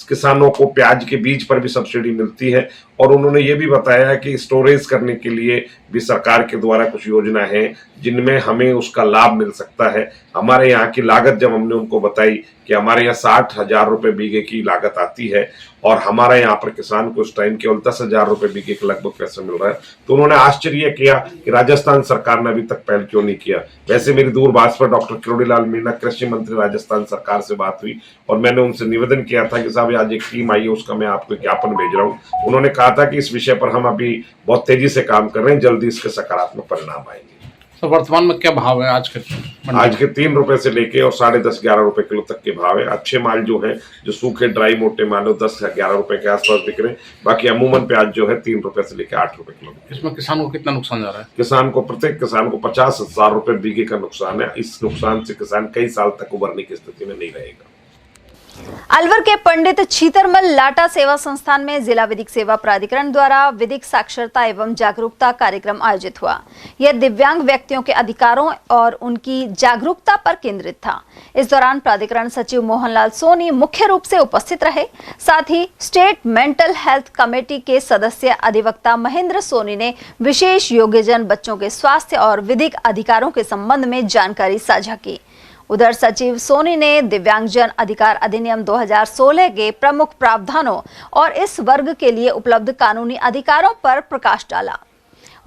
[SPEAKER 6] किसानों को प्याज के बीज पर भी सब्सिडी मिलती है, और उन्होंने ये भी बताया कि स्टोरेज करने के लिए भी सरकार के द्वारा कुछ योजना है जिनमें हमें उसका लाभ मिल सकता है। हमारे यहाँ की लागत जब हमने उनको बताई कि हमारे यहाँ 60,000 रुपये बीघे की लागत आती है और हमारे यहाँ पर किसान को इस टाइम केवल 10,000 रुपये बीघे के लगभग पैसा मिल रहा है, तो उन्होंने आश्चर्य किया कि राजस्थान सरकार ने अभी तक पहल क्यों नहीं किया। वैसे मेरी दूरभाष पर डॉक्टर किरोड़ी लाल मीणा कृषि मंत्री राजस्थान सरकार से बात हुई और मैंने उनसे निवेदन किया था कि साहब आज एक टीम आई है, उसका मैं आपको ज्ञापन भेज रहा हूँ। उन्होंने कहा था कि इस विषय पर हम अभी बहुत तेजी से काम कर रहे हैं, जल्दी इसके सकारात्मक परिणाम आएंगे।
[SPEAKER 16] तो वर्तमान में क्या भाव है आज के?
[SPEAKER 6] 3 रुपए से लेके और 10.5-11 रुपए किलो तक के भाव है। अच्छे माल जो है, जो सूखे ड्राई मोटे माल 10-11 रुपए के आसपास बिक रहे हैं। बाकी अमूमन प्याज जो है 3 रुपए से लेकर 8 रुपए किलो।
[SPEAKER 16] इसमें किसान को कितना नुकसान जा रहा है?
[SPEAKER 6] प्रत्येक किसान को 50,000 रुपए बीघे का नुकसान है। इस नुकसान से किसान कई साल तक उबरने की स्थिति में नहीं रहेगा।
[SPEAKER 2] अलवर के पंडित छीतरमल लाटा सेवा संस्थान में जिला विधिक सेवा प्राधिकरण द्वारा विधिक साक्षरता एवं जागरूकता कार्यक्रम आयोजित हुआ। यह दिव्यांग व्यक्तियों के अधिकारों और उनकी जागरूकता पर केंद्रित था। इस दौरान प्राधिकरण सचिव मोहनलाल सोनी मुख्य रूप से उपस्थित रहे। साथ ही स्टेट मेंटल हेल्थ कमेटी के सदस्य अधिवक्ता महेंद्र सोनी ने विशेष योग्यजन बच्चों के स्वास्थ्य और विधिक अधिकारों के संबंध में जानकारी साझा की। उधर सचिव सोनी ने दिव्यांगजन अधिकार अधिनियम 2016 के प्रमुख प्रावधानों और इस वर्ग के लिए उपलब्ध कानूनी अधिकारों पर प्रकाश डाला।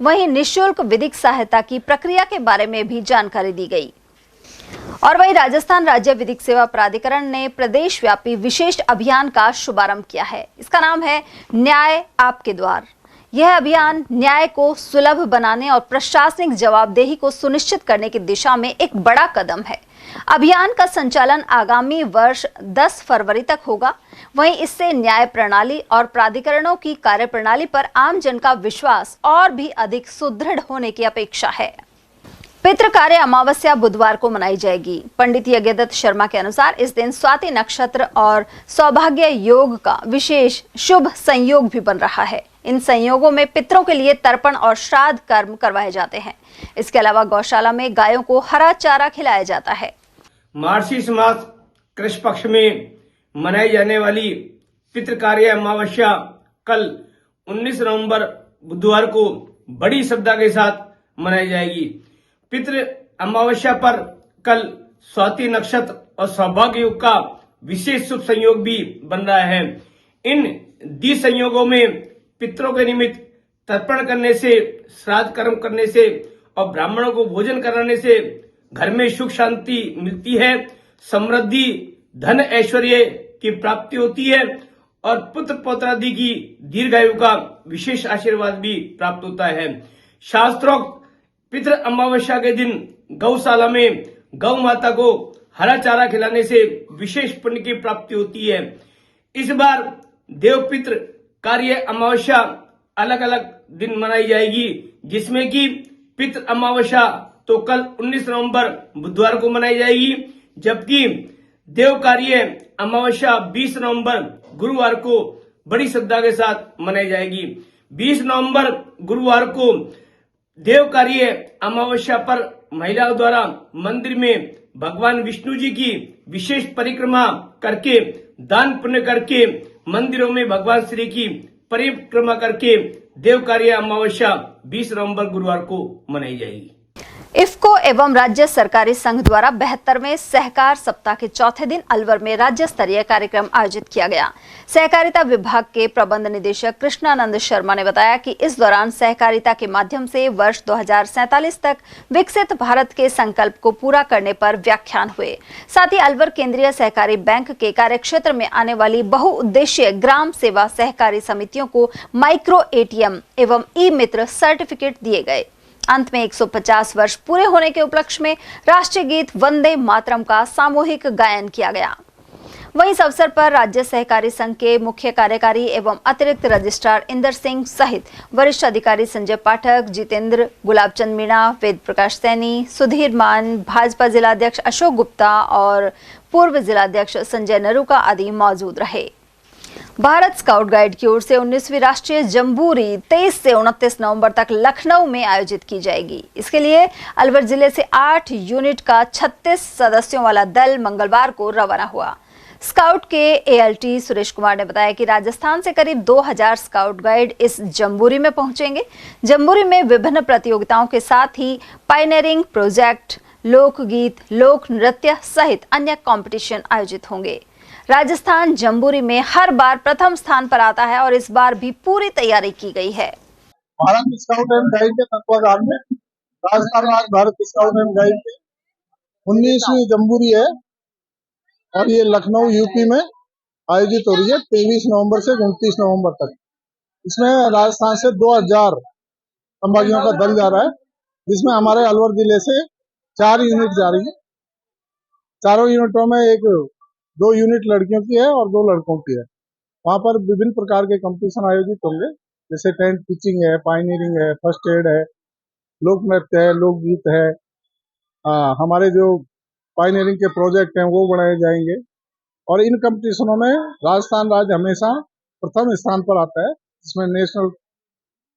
[SPEAKER 2] वहीं निःशुल्क विधिक सहायता की प्रक्रिया के बारे में भी जानकारी दी गई। और वहीं राजस्थान राज्य विधिक सेवा प्राधिकरण ने प्रदेश व्यापी विशेष अभियान का शुभारंभ किया है। इसका नाम है न्याय आपके द्वार। यह अभियान न्याय को सुलभ बनाने और प्रशासनिक जवाबदेही को सुनिश्चित करने की दिशा में एक बड़ा कदम है। अभियान का संचालन आगामी वर्ष 10 फरवरी तक होगा। वहीं इससे न्याय प्रणाली और प्राधिकरणों की कार्यप्रणाली पर आम जन का विश्वास और भी अधिक सुदृढ़ होने की अपेक्षा है। पितृकार्य अमावस्या बुधवार को मनाई जाएगी। पंडित यज्ञदत्त शर्मा के अनुसार इस दिन स्वाति नक्षत्र और सौभाग्य योग का विशेष शुभ संयोग भी बन रहा है। इन संयोगों में पितरों के लिए तर्पण और श्राद्ध कर्म करवाए जाते हैं। इसके अलावा गौशाला में गायों को हरा चारा खिलाया जाता है।
[SPEAKER 17] मार्गशीर्ष मास कृष्ण पक्ष में मनाई जाने वाली पितृकार्य अमावस्या कल 19 नवंबर बुधवार को बड़ी श्रद्धा के साथ मनाई जाएगी। पितृ अमावस्या पर कल स्वाति नक्षत्र और सौभाग्य योग का विशेष शुभ संयोग भी बन रहा है। इन दी संयोगों में पितरों के निमित्त तर्पण करने से, श्राद्ध कर्म करने से और ब्राह्मणों को भोजन कराने से घर में सुख शांति मिलती है, समृद्धि, धन ऐश्वर्य की प्राप्ति होती है और पुत्र पौत्रादि की दीर्घायु का विशेष आशीर्वाद भी प्राप्त होता है। शास्त्रोक्त पितृ अमावस्या के दिन गौशाला में गौ माता को हरा चारा खिलाने से विशेष पुण्य की प्राप्ति होती है। इस बार देव पितृ कार्य अमावस्या अलग अलग दिन मनाई जाएगी, जिसमें कि पितृ अमावस्या तो कल 19 नवंबर बुधवार को मनाई जाएगी, जबकि देव कार्य अमावस्या 20 नवंबर गुरुवार को बड़ी श्रद्धा के साथ मनाई जाएगी। 20 नवंबर गुरुवार को देव कार्य अमावस्या पर महिलाओं द्वारा मंदिर में भगवान विष्णु जी की विशेष परिक्रमा करके, दान पुण्य करके, मंदिरों में भगवान श्री की परिक्रमा करके देव कार्य अमावस्या 20 नवंबर गुरुवार को मनाई जाएगी।
[SPEAKER 2] इफ्को एवं राज्य सरकारी संघ द्वारा 72वें सहकार सप्ताह के चौथे दिन अलवर में राज्य स्तरीय कार्यक्रम आयोजित किया गया। सहकारिता विभाग के प्रबंध निदेशक कृष्णानंद शर्मा ने बताया कि इस दौरान सहकारिता के माध्यम से वर्ष 2047 तक विकसित भारत के संकल्प को पूरा करने पर व्याख्यान हुए। साथ ही अलवर केंद्रीय सहकारी बैंक के कार्यक्षेत्र में आने वाली बहुउद्देशीय ग्राम सेवा सहकारी समितियों को माइक्रो एटीएम एवं ई मित्र सर्टिफिकेट दिए गए। अंत में 150 वर्ष पूरे होने के उपलक्ष्य में राष्ट्रीय गीत वंदे मातरम का सामूहिक गायन किया गया। वहीं इस अवसर पर राज्य सहकारी संघ के मुख्य कार्यकारी एवं अतिरिक्त रजिस्ट्रार इंदर सिंह सहित वरिष्ठ अधिकारी संजय पाठक, जितेंद्र, गुलाबचंद मीणा, वेद प्रकाश सैनी, सुधीर मान, भाजपा जिलाध्यक्ष अशोक गुप्ता और पूर्व जिलाध्यक्ष संजय नरूका आदि मौजूद रहे। भारत स्काउट गाइड की ओर से 19वीं राष्ट्रीय जम्बूरी 23 से 29 नवंबर तक लखनऊ में आयोजित की जाएगी। इसके लिए अलवर जिले से 8 यूनिट का 36 सदस्यों वाला दल मंगलवार को रवाना हुआ। स्काउट के एएलटी सुरेश कुमार ने बताया कि राजस्थान से करीब 2000 स्काउट गाइड इस जम्बूरी में पहुंचेंगे। जम्बूरी में विभिन्न प्रतियोगिताओं के साथ ही पायनियरिंग प्रोजेक्ट, लोकगीत, लोक नृत्य सहित अन्य कंपटीशन आयोजित होंगे। राजस्थान जम्बूरी में हर बार प्रथम स्थान पर आता है और इस बार भी पूरी तैयारी की गई है।
[SPEAKER 18] भारत स्काउट एंड गाइड के तत्वाधान में राजस्थान राज्य भारत स्काउट एंड गाइड की 19वीं जम्बूरी है और ये लखनऊ यूपी में आयोजित हो रही है 23 नवंबर से 29 नवंबर तक। इसमें राजस्थान से 2000 संभागियों का दल जा रहा है, जिसमें हमारे अलवर जिले से 4 यूनिट जा रही है। चारों यूनिटों में 2 यूनिट लड़कियों की है और 2 लड़कों की है। वहाँ पर विभिन्न प्रकार के कंपटीशन आयोजित होंगे, जैसे टेंट पिचिंग है, पायनियरिंग है, फर्स्ट एड है, लोक नृत्य है, लोकगीत है। हमारे जो पायनियरिंग के प्रोजेक्ट हैं वो बनाए जाएंगे। और इन कंपटीशनों में राजस्थान राज्य हमेशा प्रथम स्थान पर आता है, जिसमें नेशनल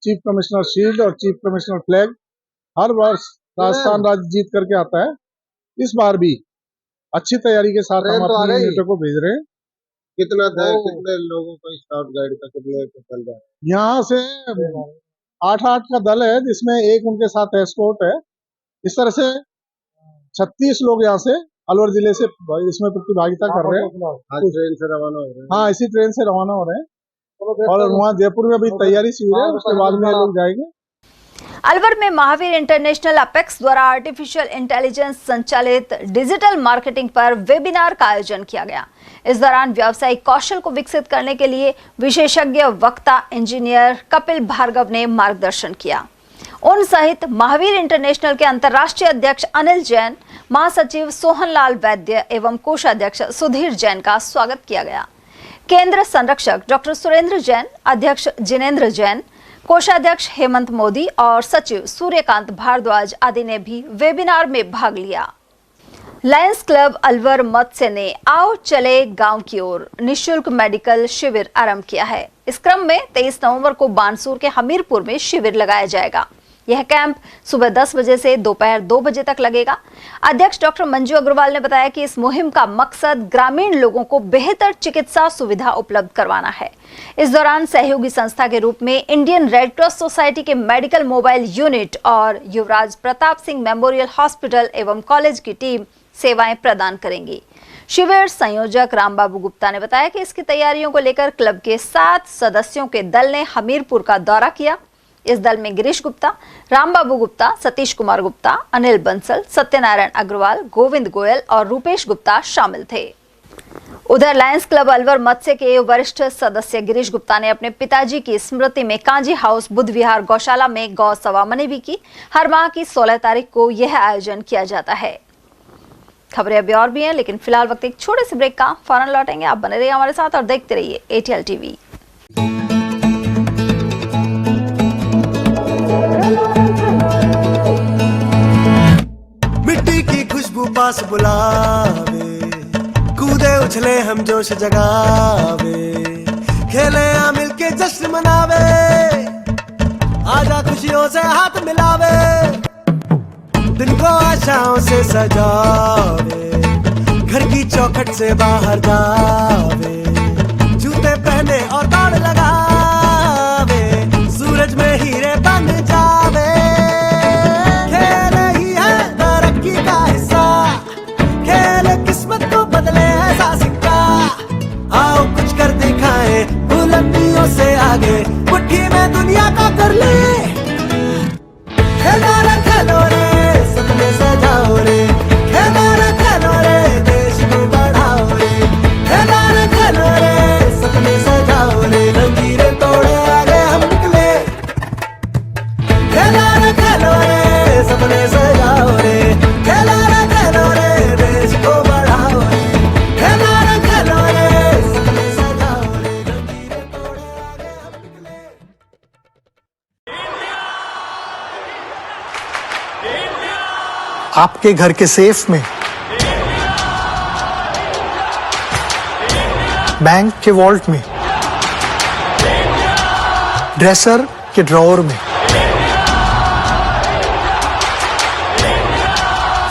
[SPEAKER 18] चीफ कमिश्नर शील्ड और चीफ कमिश्नर फ्लैग हर वर्ष राजस्थान राज्य जीत करके आता है। इस बार भी अच्छी तैयारी के साथ हम अपनी यूनिटों को भेज रहे हैं।
[SPEAKER 9] कितने लोगों का स्काउट गाइड का कितने चल रहा है?
[SPEAKER 18] यहाँ से 8 का दल है, जिसमें एक उनके साथ एस्कॉर्ट है। इस तरह से 36 लोग यहाँ से अलवर जिले से इसमें प्रतिभागिता कर रहे हैं।
[SPEAKER 9] आज ट्रेन से रवाना हो रहे हैं।
[SPEAKER 18] हाँ, इसी ट्रेन से रवाना हो रहे हैं और वहाँ जयपुर में भी तैयारी शिविर है, उसके बाद में लोग जाएंगे।
[SPEAKER 2] अलवर में महावीर इंटरनेशनल अपेक्स द्वारा आर्टिफिशियल इंटेलिजेंस संचालित डिजिटल मार्केटिंग पर वेबिनार का आयोजन किया गया। इस दौरान व्यावसायिक कौशल को विकसित करने के लिए विशेषज्ञ वक्ता इंजीनियर कपिल भार्गव ने मार्गदर्शन किया। उन सहित महावीर इंटरनेशनल के अंतर्राष्ट्रीय अध्यक्ष अनिल जैन, महासचिव सोहनलाल वैद्य एवं कोषाध्यक्ष सुधीर जैन का स्वागत किया गया। केंद्र संरक्षक डॉक्टर सुरेंद्र जैन, अध्यक्ष जिनेंद्र जैन, कोषाध्यक्ष हेमंत मोदी और सचिव सूर्यकांत भारद्वाज आदि ने भी वेबिनार में भाग लिया। लायंस क्लब अलवर मत्स्य ने आओ चले गांव की ओर निःशुल्क मेडिकल शिविर आरंभ किया है। इस क्रम में 23 नवंबर को बानसूर के हमीरपुर में शिविर लगाया जाएगा। यह कैंप सुबह 10 बजे से दोपहर 2 बजे तक लगेगा। अध्यक्ष डॉक्टर मंजू अग्रवाल ने बताया कि इस मुहिम का मकसद ग्रामीण लोगों को बेहतर चिकित्सा सुविधा उपलब्ध करवाना है। इस दौरान सहयोगी संस्था के रूप में इंडियन रेड क्रॉस सोसाइटी के मेडिकल मोबाइल यूनिट और युवराज प्रताप सिंह मेमोरियल हॉस्पिटल एवं कॉलेज की टीम सेवाएं प्रदान करेंगी। शिविर संयोजक रामबाबू गुप्ता ने बताया कि इसकी तैयारियों को लेकर क्लब के 7 सदस्यों के दल ने हमीरपुर का दौरा किया। इस दल में गिरीश गुप्ता, रामबाबू गुप्ता, सतीश कुमार गुप्ता, अनिल बंसल, सत्यनारायण अग्रवाल, गोविंद गोयल और रूपेश गुप्ता शामिल थे। उधर लायंस क्लब अलवर मत्स्य के वरिष्ठ सदस्य गिरीश गुप्ता ने अपने पिताजी की स्मृति में कांजी हाउस बुद्ध विहार गौशाला में गौ सवामनी भी की। हर माह की 16 तारीख को यह आयोजन किया जाता है। खबरें अभी और भी हैं, लेकिन फिलहाल वक्त एक छोटे से ब्रेक का, फौरन लौटेंगे। आप बने रहिए हमारे साथ और देखते रहिए ATL टीवी।
[SPEAKER 19] मिट्टी की खुशबू पास बुलावे, कूदे उछले हम जोश जगावे, खेले आ मिलके जश्न मनावे, आजा खुशियों से हाथ मिलावे, दिन को आशाओं से सजावे, घर की चौखट से बाहर जावे, जूते पहने और दौड़ लगावे, सूरज में हीरे बन जावे, खेल ही है तरक्की का हिस्सा, खेल किस्मत को बदले ऐसा सिक्का, आओ कुछ कर दिखाए बुलंदियों से आगे, मुट्ठी में दुनिया का कर ले, खेलो रे खेलो रे सपने सजाओ रे, खेलो रे देश को बढ़ाओ रे, खेलो रे सपने सजाओ रे, लकीरें तोड़े आगे हम निकले, खेलो रे सपने सजाओ रे, खेलो रे देश को बढ़ाओ रे, खेलो रे सपने सजाओ रे, लकीरें तोड़े आगे हम निकले।
[SPEAKER 20] आपके घर के सेफ में, बैंक के वॉल्ट में, ड्रेसर के ड्रॉअर में,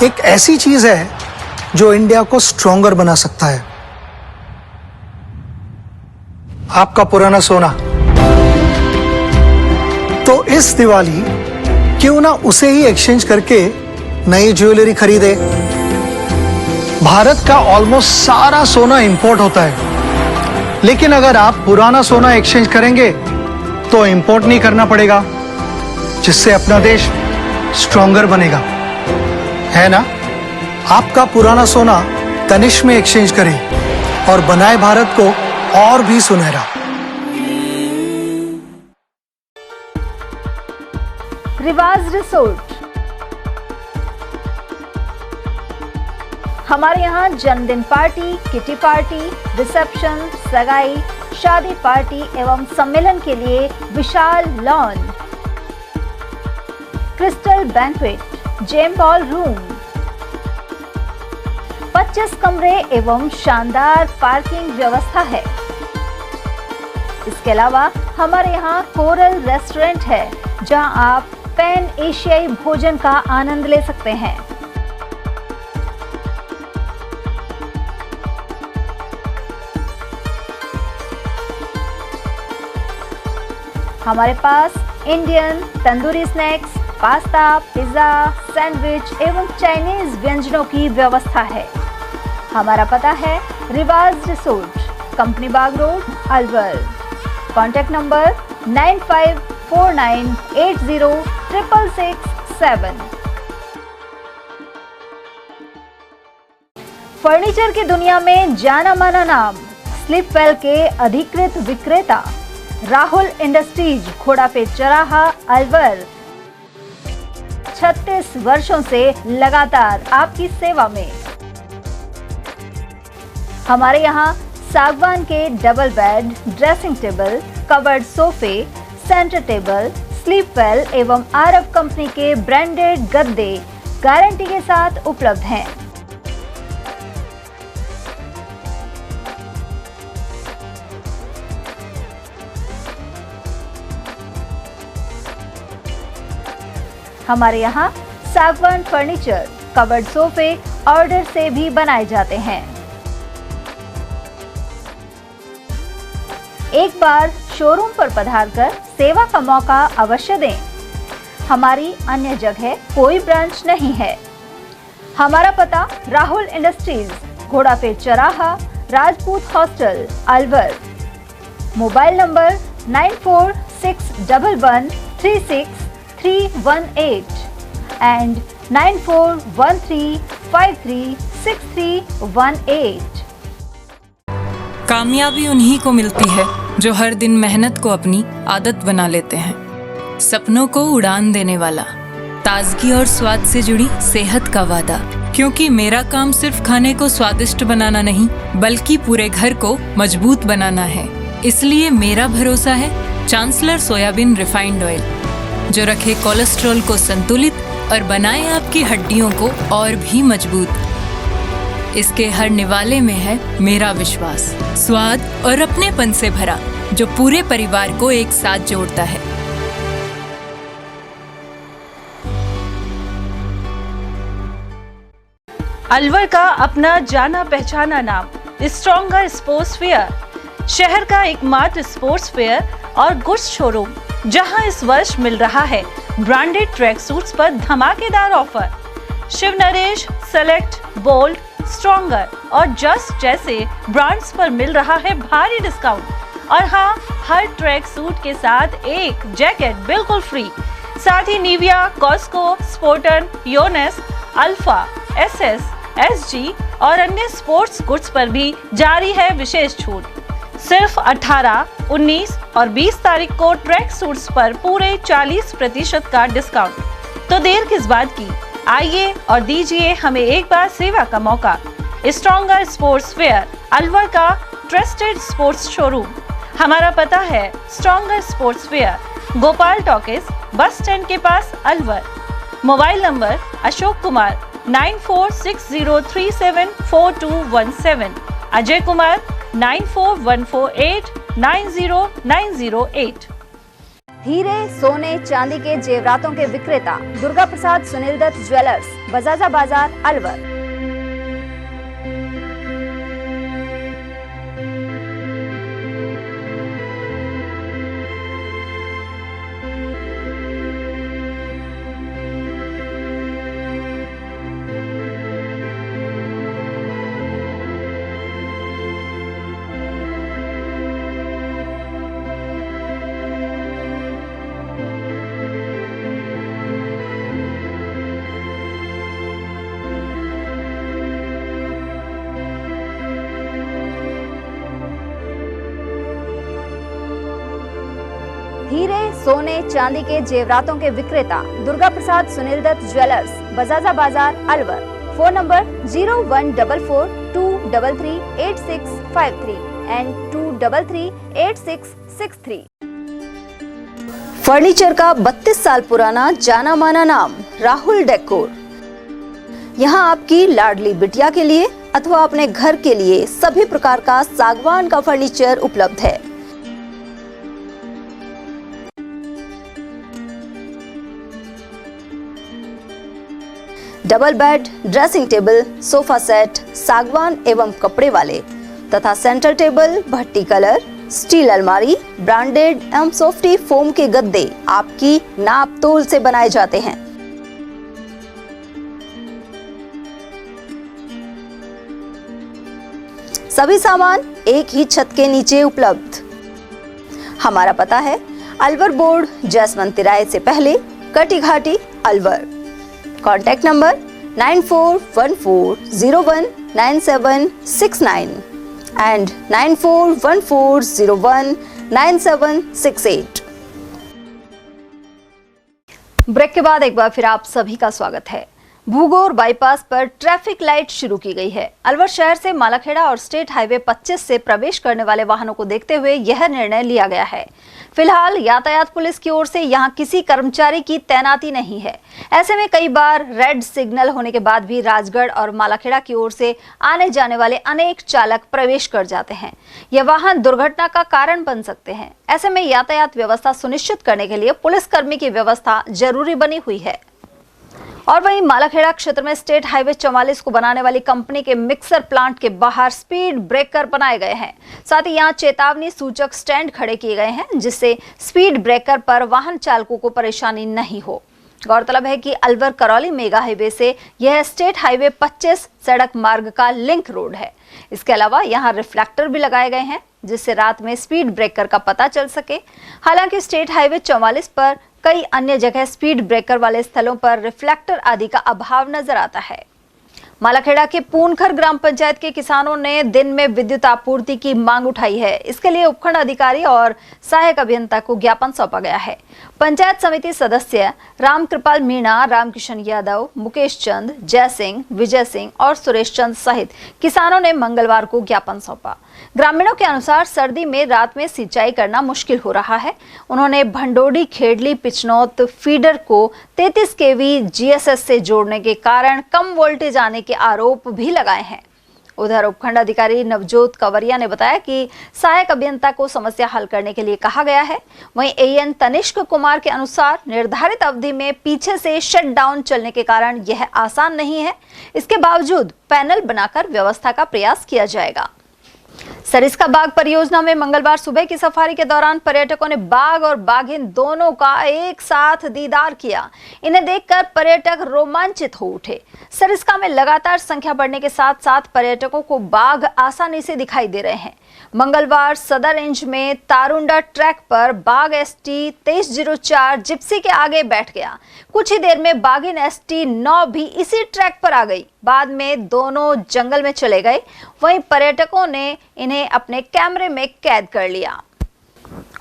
[SPEAKER 20] एक ऐसी चीज है जो इंडिया को स्ट्रॉन्गर बना सकता है, आपका पुराना सोना। तो इस दिवाली क्यों ना उसे ही एक्सचेंज करके नई ज्वेलरी खरीदे। भारत का ऑलमोस्ट सारा सोना इंपोर्ट होता है, लेकिन अगर आप पुराना सोना एक्सचेंज करेंगे तो इंपोर्ट नहीं करना पड़ेगा, जिससे अपना देश स्ट्रॉन्गर बनेगा, है ना। आपका पुराना सोना तनिष्क में एक्सचेंज करें और बनाए भारत को और भी सुनहरा।
[SPEAKER 2] रिवाज रिसोर्ट, हमारे यहाँ जन्मदिन पार्टी, किटी पार्टी, रिसेप्शन, सगाई, शादी पार्टी एवं सम्मेलन के लिए विशाल lawn, crystal banquet, gem ballroom, 25 कमरे एवं शानदार पार्किंग व्यवस्था है। इसके अलावा हमारे यहाँ कोरल रेस्टोरेंट है, जहां आप पैन एशियाई भोजन का आनंद ले सकते हैं। हमारे पास Indian, tandoori snacks, pasta, pizza, sandwich एवं चाइनीज व्यंजनों की व्यवस्था है। हमारा पता है Riwaz resort, company Bagh road, Alwar. Contact number 9549806667। फर्नीचर की दुनिया में जाना माना नाम स्लीपवेल के अधिकृत विक्रेता राहुल इंडस्ट्रीज, घोड़ा पे चौराहा, अलवर 36 वर्षों से लगातार आपकी सेवा में। हमारे यहाँ सागवान के double bed, dressing table, covered सोफे, सेंटर टेबल, स्लीपवेल एवं आरब कंपनी के ब्रांडेड गद्दे गारंटी के साथ उपलब्ध हैं। हमारे यहाँ सागवान फर्नीचर, कवर्ड सोफे ऑर्डर से भी बनाए जाते हैं। एक बार शोरूम पर पधारकर सेवा का मौका अवश्य दें। हमारी अन्य जगह कोई ब्रांच नहीं है। हमारा पता राहुल इंडस्ट्रीज, घोड़ा पे चौराहा, Rajput hostel, Alwar. Mobile number 9461136318 and 9413536318।
[SPEAKER 21] कामयाबी उन्हीं को मिलती है जो हर दिन मेहनत को अपनी आदत बना लेते हैं। सपनों को उड़ान देने वाला, ताजगी और स्वाद से जुड़ी सेहत का वादा। क्योंकि मेरा काम सिर्फ खाने को स्वादिष्ट बनाना नहीं, बल्कि पूरे घर को मजबूत बनाना है। इसलिए मेरा भरोसा है चांसलर सोयाबीन रिफाइंड ऑयल, जो रखे कोलेस्ट्रॉल को संतुलित और बनाए आपकी हड्डियों को और भी मजबूत। इसके हर निवाले में है मेरा विश्वास, स्वाद और अपनेपन से भरा, जो पूरे परिवार को एक साथ जोड़ता है।
[SPEAKER 22] अलवर का अपना जाना पहचाना नाम स्ट्रॉन्गर स्पोर्ट्स वेयर, शहर का एकमात्र स्पोर्ट्स वेयर और गुड्स शोरूम, जहां इस वर्ष मिल रहा है ब्रांडेड ट्रैक सूट्स पर धमाकेदार offer. Shiv Naresh, select, bold, stronger और जस्ट जैसे ब्रांड्स पर मिल रहा है भारी डिस्काउंट। और हाँ, हर ट्रैक सूट के साथ एक जैकेट बिल्कुल फ्री। साथ ही Nivia, Cosco, Spartan, Yonex, Alpha, SS, SG और अन्य स्पोर्ट्स गुड्स पर भी जारी है विशेष छूट। सिर्फ 18, 19 और 20 तारीख को ट्रैक सूट्स पर पूरे 40% का डिस्काउंट। तो देर किस बात की, आइए और दीजिए हमें एक बार सेवा का मौका। स्ट्रॉन्गर स्पोर्ट्स वेयर, अलवर का ट्रस्टेड स्पोर्ट्स शोरूम। हमारा पता है stronger sportswear, Gopal talkies, bus stand के पास, अलवर। Mobile number Ashok Kumar 9460374217, Ajay Kumar 9414890908।
[SPEAKER 2] हीरे, सोने, चांदी के जेवरातों के विक्रेता दुर्गा प्रसाद सुनील दत्त ज्वेलर्स, बजाजा बाजार, अलवर। हीरे, सोने, चांदी के जेवरातों के विक्रेता Durga Prasad Sunil Dutt jewellers, Bajaja Bazaar, Alwar. Phone number 0144233863 and 2338663। फर्नीचर का 32 साल पुराना जाना माना नाम राहुल डेकोर। यहाँ आपकी लाडली बिटिया के लिए अथवा अपने घर के लिए सभी प्रकार का सागवान का फर्नीचर उपलब्ध है। Double bed, dressing table, sofa set सागवान एवं कपड़े वाले तथा सेंटर टेबल, भट्टी कलर, स्टील अलमारी, ब्रांडेड एवं सॉफ्टी फोम के गद्दे आपकी नाप तोल से बनाए जाते हैं। सभी सामान एक ही छत के नीचे उपलब्ध। हमारा पता है अलवर बोर्ड, जसवंत तिराहे से पहले, Kati Ghati, Alwar. Contact number 9414019769 and 9414019768। Break के बाद एक बार फिर आप सभी का स्वागत है। भूगोर बाईपास पर ट्रैफिक लाइट शुरू की गई है। अलवर शहर से मालाखेड़ा और स्टेट हाईवे 25 से प्रवेश करने वाले वाहनों को देखते हुए यह निर्णय लिया गया है। फिलहाल यातायात पुलिस की ओर से यहां किसी कर्मचारी की तैनाती नहीं है। ऐसे में कई बार रेड सिग्नल होने के बाद भी राजगढ़ और मालाखेड़ा की ओर से आने जाने वाले अनेक चालक प्रवेश कर जाते हैं। यह वाहन दुर्घटना का कारण बन सकते हैं। ऐसे में यातायात व्यवस्था सुनिश्चित करने के लिए पुलिसकर्मी की व्यवस्था जरूरी बनी हुई है। और वहीं मालाखेड़ा क्षेत्र में स्टेट हाईवे 44 को बनाने वाली कंपनी के मिक्सर प्लांट के बाहर स्पीड ब्रेकर बनाए गए हैं। साथ ही यहां चेतावनी सूचक स्टैंड खड़े किए गए हैं, जिससे स्पीड ब्रेकर पर वाहन चालकों को परेशानी नहीं हो। गौरतलब है कि अलवर करौली मेगा हाईवे से यह स्टेट हाईवे 25 सड़क मार्ग का लिंक रोड है। इसके अलावा यहाँ रिफ्लेक्टर भी लगाए गए हैं, जिससे रात में स्पीड ब्रेकर का पता चल सके। हालांकि स्टेट हाईवे 44 पर कई अन्य जगह स्पीड ब्रेकर वाले स्थलों पर रिफ्लेक्टर आदि का अभाव नजर आता है। मालाखेड़ा के पूनखर ग्राम पंचायत के किसानों ने दिन में विद्युत आपूर्ति की मांग उठाई है। इसके लिए उपखंड अधिकारी और सहायक अभियंता को ज्ञापन सौंपा गया है। पंचायत समिति सदस्य रामकृपाल मीणा, रामकिशन यादव, मुकेश चंद, जय सिंह, विजय सिंह और सुरेश चंद सहित किसानों ने मंगलवार को ज्ञापन सौंपा। ग्रामीणों के अनुसार सर्दी में रात में सिंचाई करना मुश्किल हो रहा है। उन्होंने भंडोडी खेडली पिचनौत फीडर को 33 केवी जीएसएस से जोड़ने के कारण कम वोल्टेज आने के आरोप भी लगाए हैं। उधर उपखंड अधिकारी नवजोत कंवरिया ने बताया कि सहायक अभियंता को समस्या हल करने के लिए कहा गया है। वहीं एएन तनिष्क कुमार के अनुसार निर्धारित अवधि में पीछे से शटडाउन चलने के कारण यह आसान नहीं है। इसके बावजूद पैनल बनाकर व्यवस्था का प्रयास किया जाएगा। सरिस्का बाग परियोजना में मंगलवार सुबह की सफारी के दौरान पर्यटकों ने बाघ और बाघिन दोनों का एक साथ दीदार किया। इन्हें देखकर पर्यटक रोमांचित हो उठे। सरिस्का में लगातार संख्या बढ़ने के साथ साथ पर्यटकों को बाघ आसानी से दिखाई दे रहे हैं। मंगलवार सदर रेंज में तारुंडा ट्रैक पर बाघ ST 2304 जिप्सी के आगे बैठ गया। कुछ ही देर में बाघिन ST 9 भी इसी ट्रैक पर आ गई। बाद में दोनों जंगल में चले गए। वहीं पर्यटकों ने इन्हें अपने कैमरे में कैद कर लिया।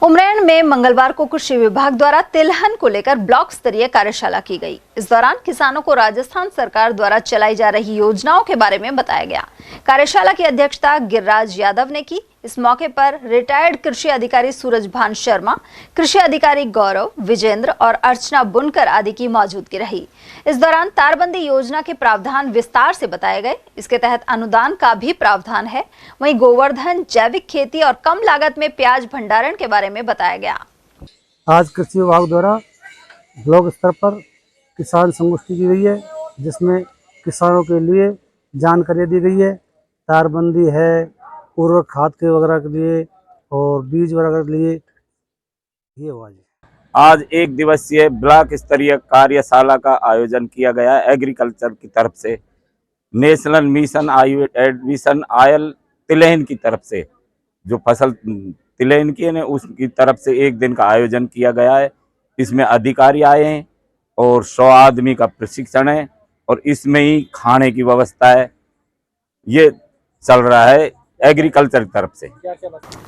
[SPEAKER 2] उमरैन में मंगलवार को कृषि विभाग द्वारा तिलहन को लेकर ब्लॉक स्तरीय कार्यशाला की गई। इस दौरान किसानों को राजस्थान सरकार द्वारा चलाई जा रही योजनाओं के बारे में बताया गया। कार्यशाला की अध्यक्षता गिरिराज यादव ने की। इस मौके पर रिटायर्ड कृषि अधिकारी सूरजभान शर्मा, कृषि अधिकारी गौरव, विजेंद्र और अर्चना बुनकर आदि की मौजूदगी रही। इस दौरान तारबंदी योजना के प्रावधान विस्तार से बताए गए। इसके तहत अनुदान का भी प्रावधान है। वहीं गोवर्धन, जैविक खेती और कम लागत में प्याज भंडारण के बारे में बताया गया।
[SPEAKER 1] आज कृषि विभाग द्वारा ब्लॉक स्तर पर किसान संगोष्ठी की गई है, जिसमें किसानों के लिए जानकारी दी गई है। तारबंदी है, उर्वरक खाद के वगैरह के लिए और बीज वगैरह के लिए ये हुआ है।
[SPEAKER 7] आज एक दिवसीय ब्लॉक स्तरीय कार्यशाला का आयोजन किया गया एग्रीकल्चर की तरफ से, नेशनल मिशन एडमिशन आयल तिलहन की तरफ से, जो फसल तिलहन की है उसकी तरफ से एक दिन का आयोजन किया गया है। इसमें अधिकारी आए हैं और 100 आदमी का प्रशिक्षण है और इसमें ही खाने की व्यवस्था है। ये चल रहा है एग्रीकल्चर की तरफ से।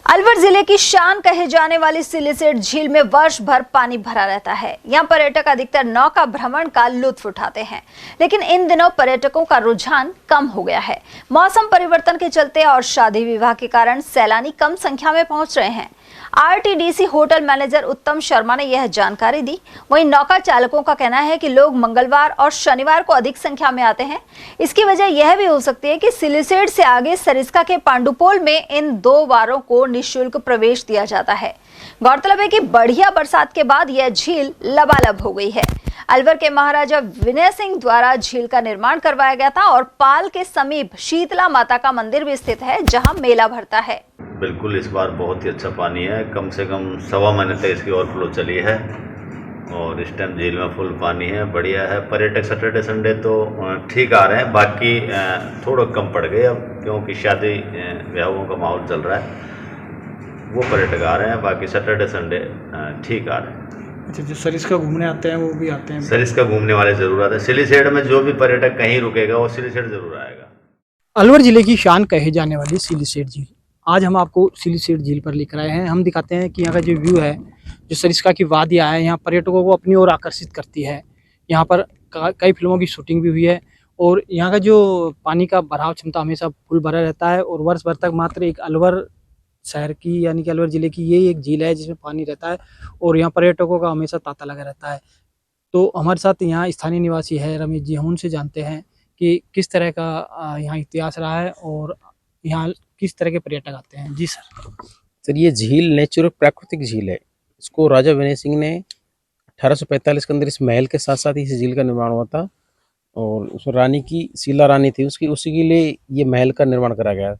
[SPEAKER 2] अलवर जिले की शान कहे जाने वाली सिलिसेट झील में वर्ष भर पानी भरा रहता है। यहाँ पर्यटक अधिकतर नौका भ्रमण का लुत्फ उठाते हैं, लेकिन इन दिनों पर्यटकों का रुझान कम हो गया है। मौसम परिवर्तन के चलते और शादी विवाह के कारण सैलानी कम संख्या में पहुंच रहे हैं। आरटीडीसी होटल मैनेजर उत्तम शर्मा ने यह जानकारी दी। वहीं नौका चालकों का कहना है कि लोग मंगलवार और शनिवार को अधिक संख्या में आते हैं। इसकी वजह यह भी हो सकती है कि सिलिसेट से आगे सरिस्का के पांडुपोल में इन 2 वारों को निःशुल्क प्रवेश दिया जाता है। गौरतलब है कि बढ़िया बरसात के बाद यह झील लबालब हो गई है। अलवर के महाराजा विनय सिंह द्वारा झील का निर्माण करवाया गया था और पाल के समीप शीतला माता का मंदिर भी स्थित है, जहां मेला भरता है।
[SPEAKER 8] बिल्कुल इस बार बहुत ही अच्छा पानी है, कम से कम 1.25 महीने तक इसकी ओवरफ्लो चली है और इस टाइम झील में फुल पानी है, बढ़िया है। पर्यटक सैटरडे संडे तो ठीक आ रहे हैं, बाकी थोड़ा कम पड़ गए अब, क्योंकि शादी ब्याहों का माहौल चल रहा है, वो पर्यटक आ रहे हैं। बाकी सैटरडे संडे ठीक आ रहे हैं।
[SPEAKER 5] अच्छा, जो सरिस्का घूमने आते हैं वो भी आते हैं?
[SPEAKER 8] सरिस्का घूमने वाले जरूर आते हैं। सिलीसेड में जो भी पर्यटक कहीं रुकेगा वो सिलीसेड जरूर आएगा।
[SPEAKER 5] अलवर जिले की शान कहे जाने वाली सिलीसेट झील, आज हम आपको सिलीसेट झील पर लेकर आए हैं। हम दिखाते हैं कि यहाँ का जो व्यू है, जो सरिस्का की वादियाँ है, यहाँ पर्यटकों को अपनी ओर आकर्षित करती है। यहाँ पर कई फिल्मों की शूटिंग भी हुई है और यहाँ का जो पानी का भराव क्षमता हमेशा फुल भरा रहता है और वर्ष भर तक मात्र एक अलवर शहर की यानी कि अलवर जिले की ये एक झील है जिसमें पानी रहता है और यहाँ पर्यटकों का हमेशा तांता लगा रहता है। तो हमारे साथ यहाँ स्थानीय निवासी है रमेश जी, हम उनसे जानते हैं कि किस तरह का यहाँ इतिहास रहा है और यहाँ किस तरह के पर्यटक आते हैं। जी
[SPEAKER 10] सर, ये झील नेचुरल प्राकृतिक झील है। इसको राजा विनय सिंह ने 1845 के अंदर इस महल के साथ साथ इस झील का निर्माण हुआ था और उस रानी की शीला रानी थी उसकी, उसी के लिए ये महल का निर्माण करा गया।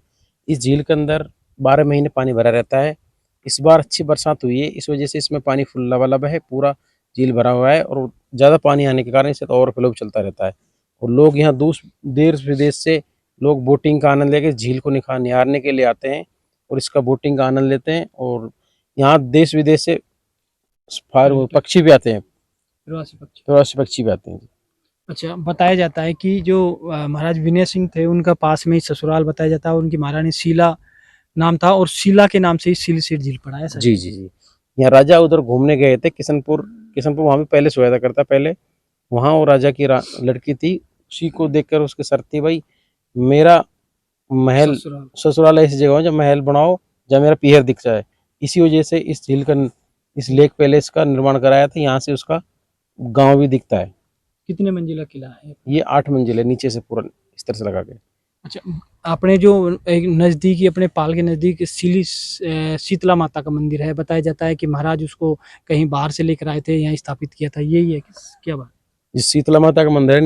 [SPEAKER 10] इस झील के अंदर 12 महीने पानी भरा रहता है। इस बार अच्छी बरसात हुई है, इस वजह से इसमें पानी फुल लबालब है, पूरा झील भरा हुआ है और ज़्यादा पानी आने के कारण इसे तो ओवरफ्लो चलता रहता है और लोग यहाँ देश विदेश से लोग बोटिंग का आनंद लेकर झील को निहारने के लिए आते हैं और इसका बोटिंग का आनंद लेते हैं और यहाँ देश विदेश से पक्षी भी आते हैं, प्रवासी पक्षी भी आते हैं।
[SPEAKER 5] अच्छा, बताया जाता है कि जो महाराज विनय सिंह थे उनका पास में ही ससुराल बताया जाता है, उनकी महारानी शीला नाम था और शीला के नाम से ही सिलीसेट झील पड़ा है।
[SPEAKER 10] जी जी जी, यहाँ राजा उधर घूमने गए थे किशनपुर वहाँ पे पहले सोया करता पहले, वहाँ वो राजा की लड़की थी, उसी को देखकर उसके शर्त थी भाई मेरा महल ससुराल ऐसी जगह जब महल बनाओ जब मेरा पीहर दिख जाए। इसी वजह से इस झील का, इस लेक पैलेस का निर्माण कराया था। यहाँ से उसका गांव भी दिखता है।
[SPEAKER 5] कितने मंजिला किला है?
[SPEAKER 10] ये 8 मंजिल है, नीचे से पूरा इस तरह से लगा के।
[SPEAKER 5] अच्छा, आपने जो एक नज़दीकी अपने पाल के नज़दीक शीतला माता का मंदिर है, बताया जाता है कि महाराज उसको कहीं बाहर से लेकर आए थे, यहाँ स्थापित किया था, यही है क्या बात?
[SPEAKER 10] जिस शीतला माता का मंदिर है,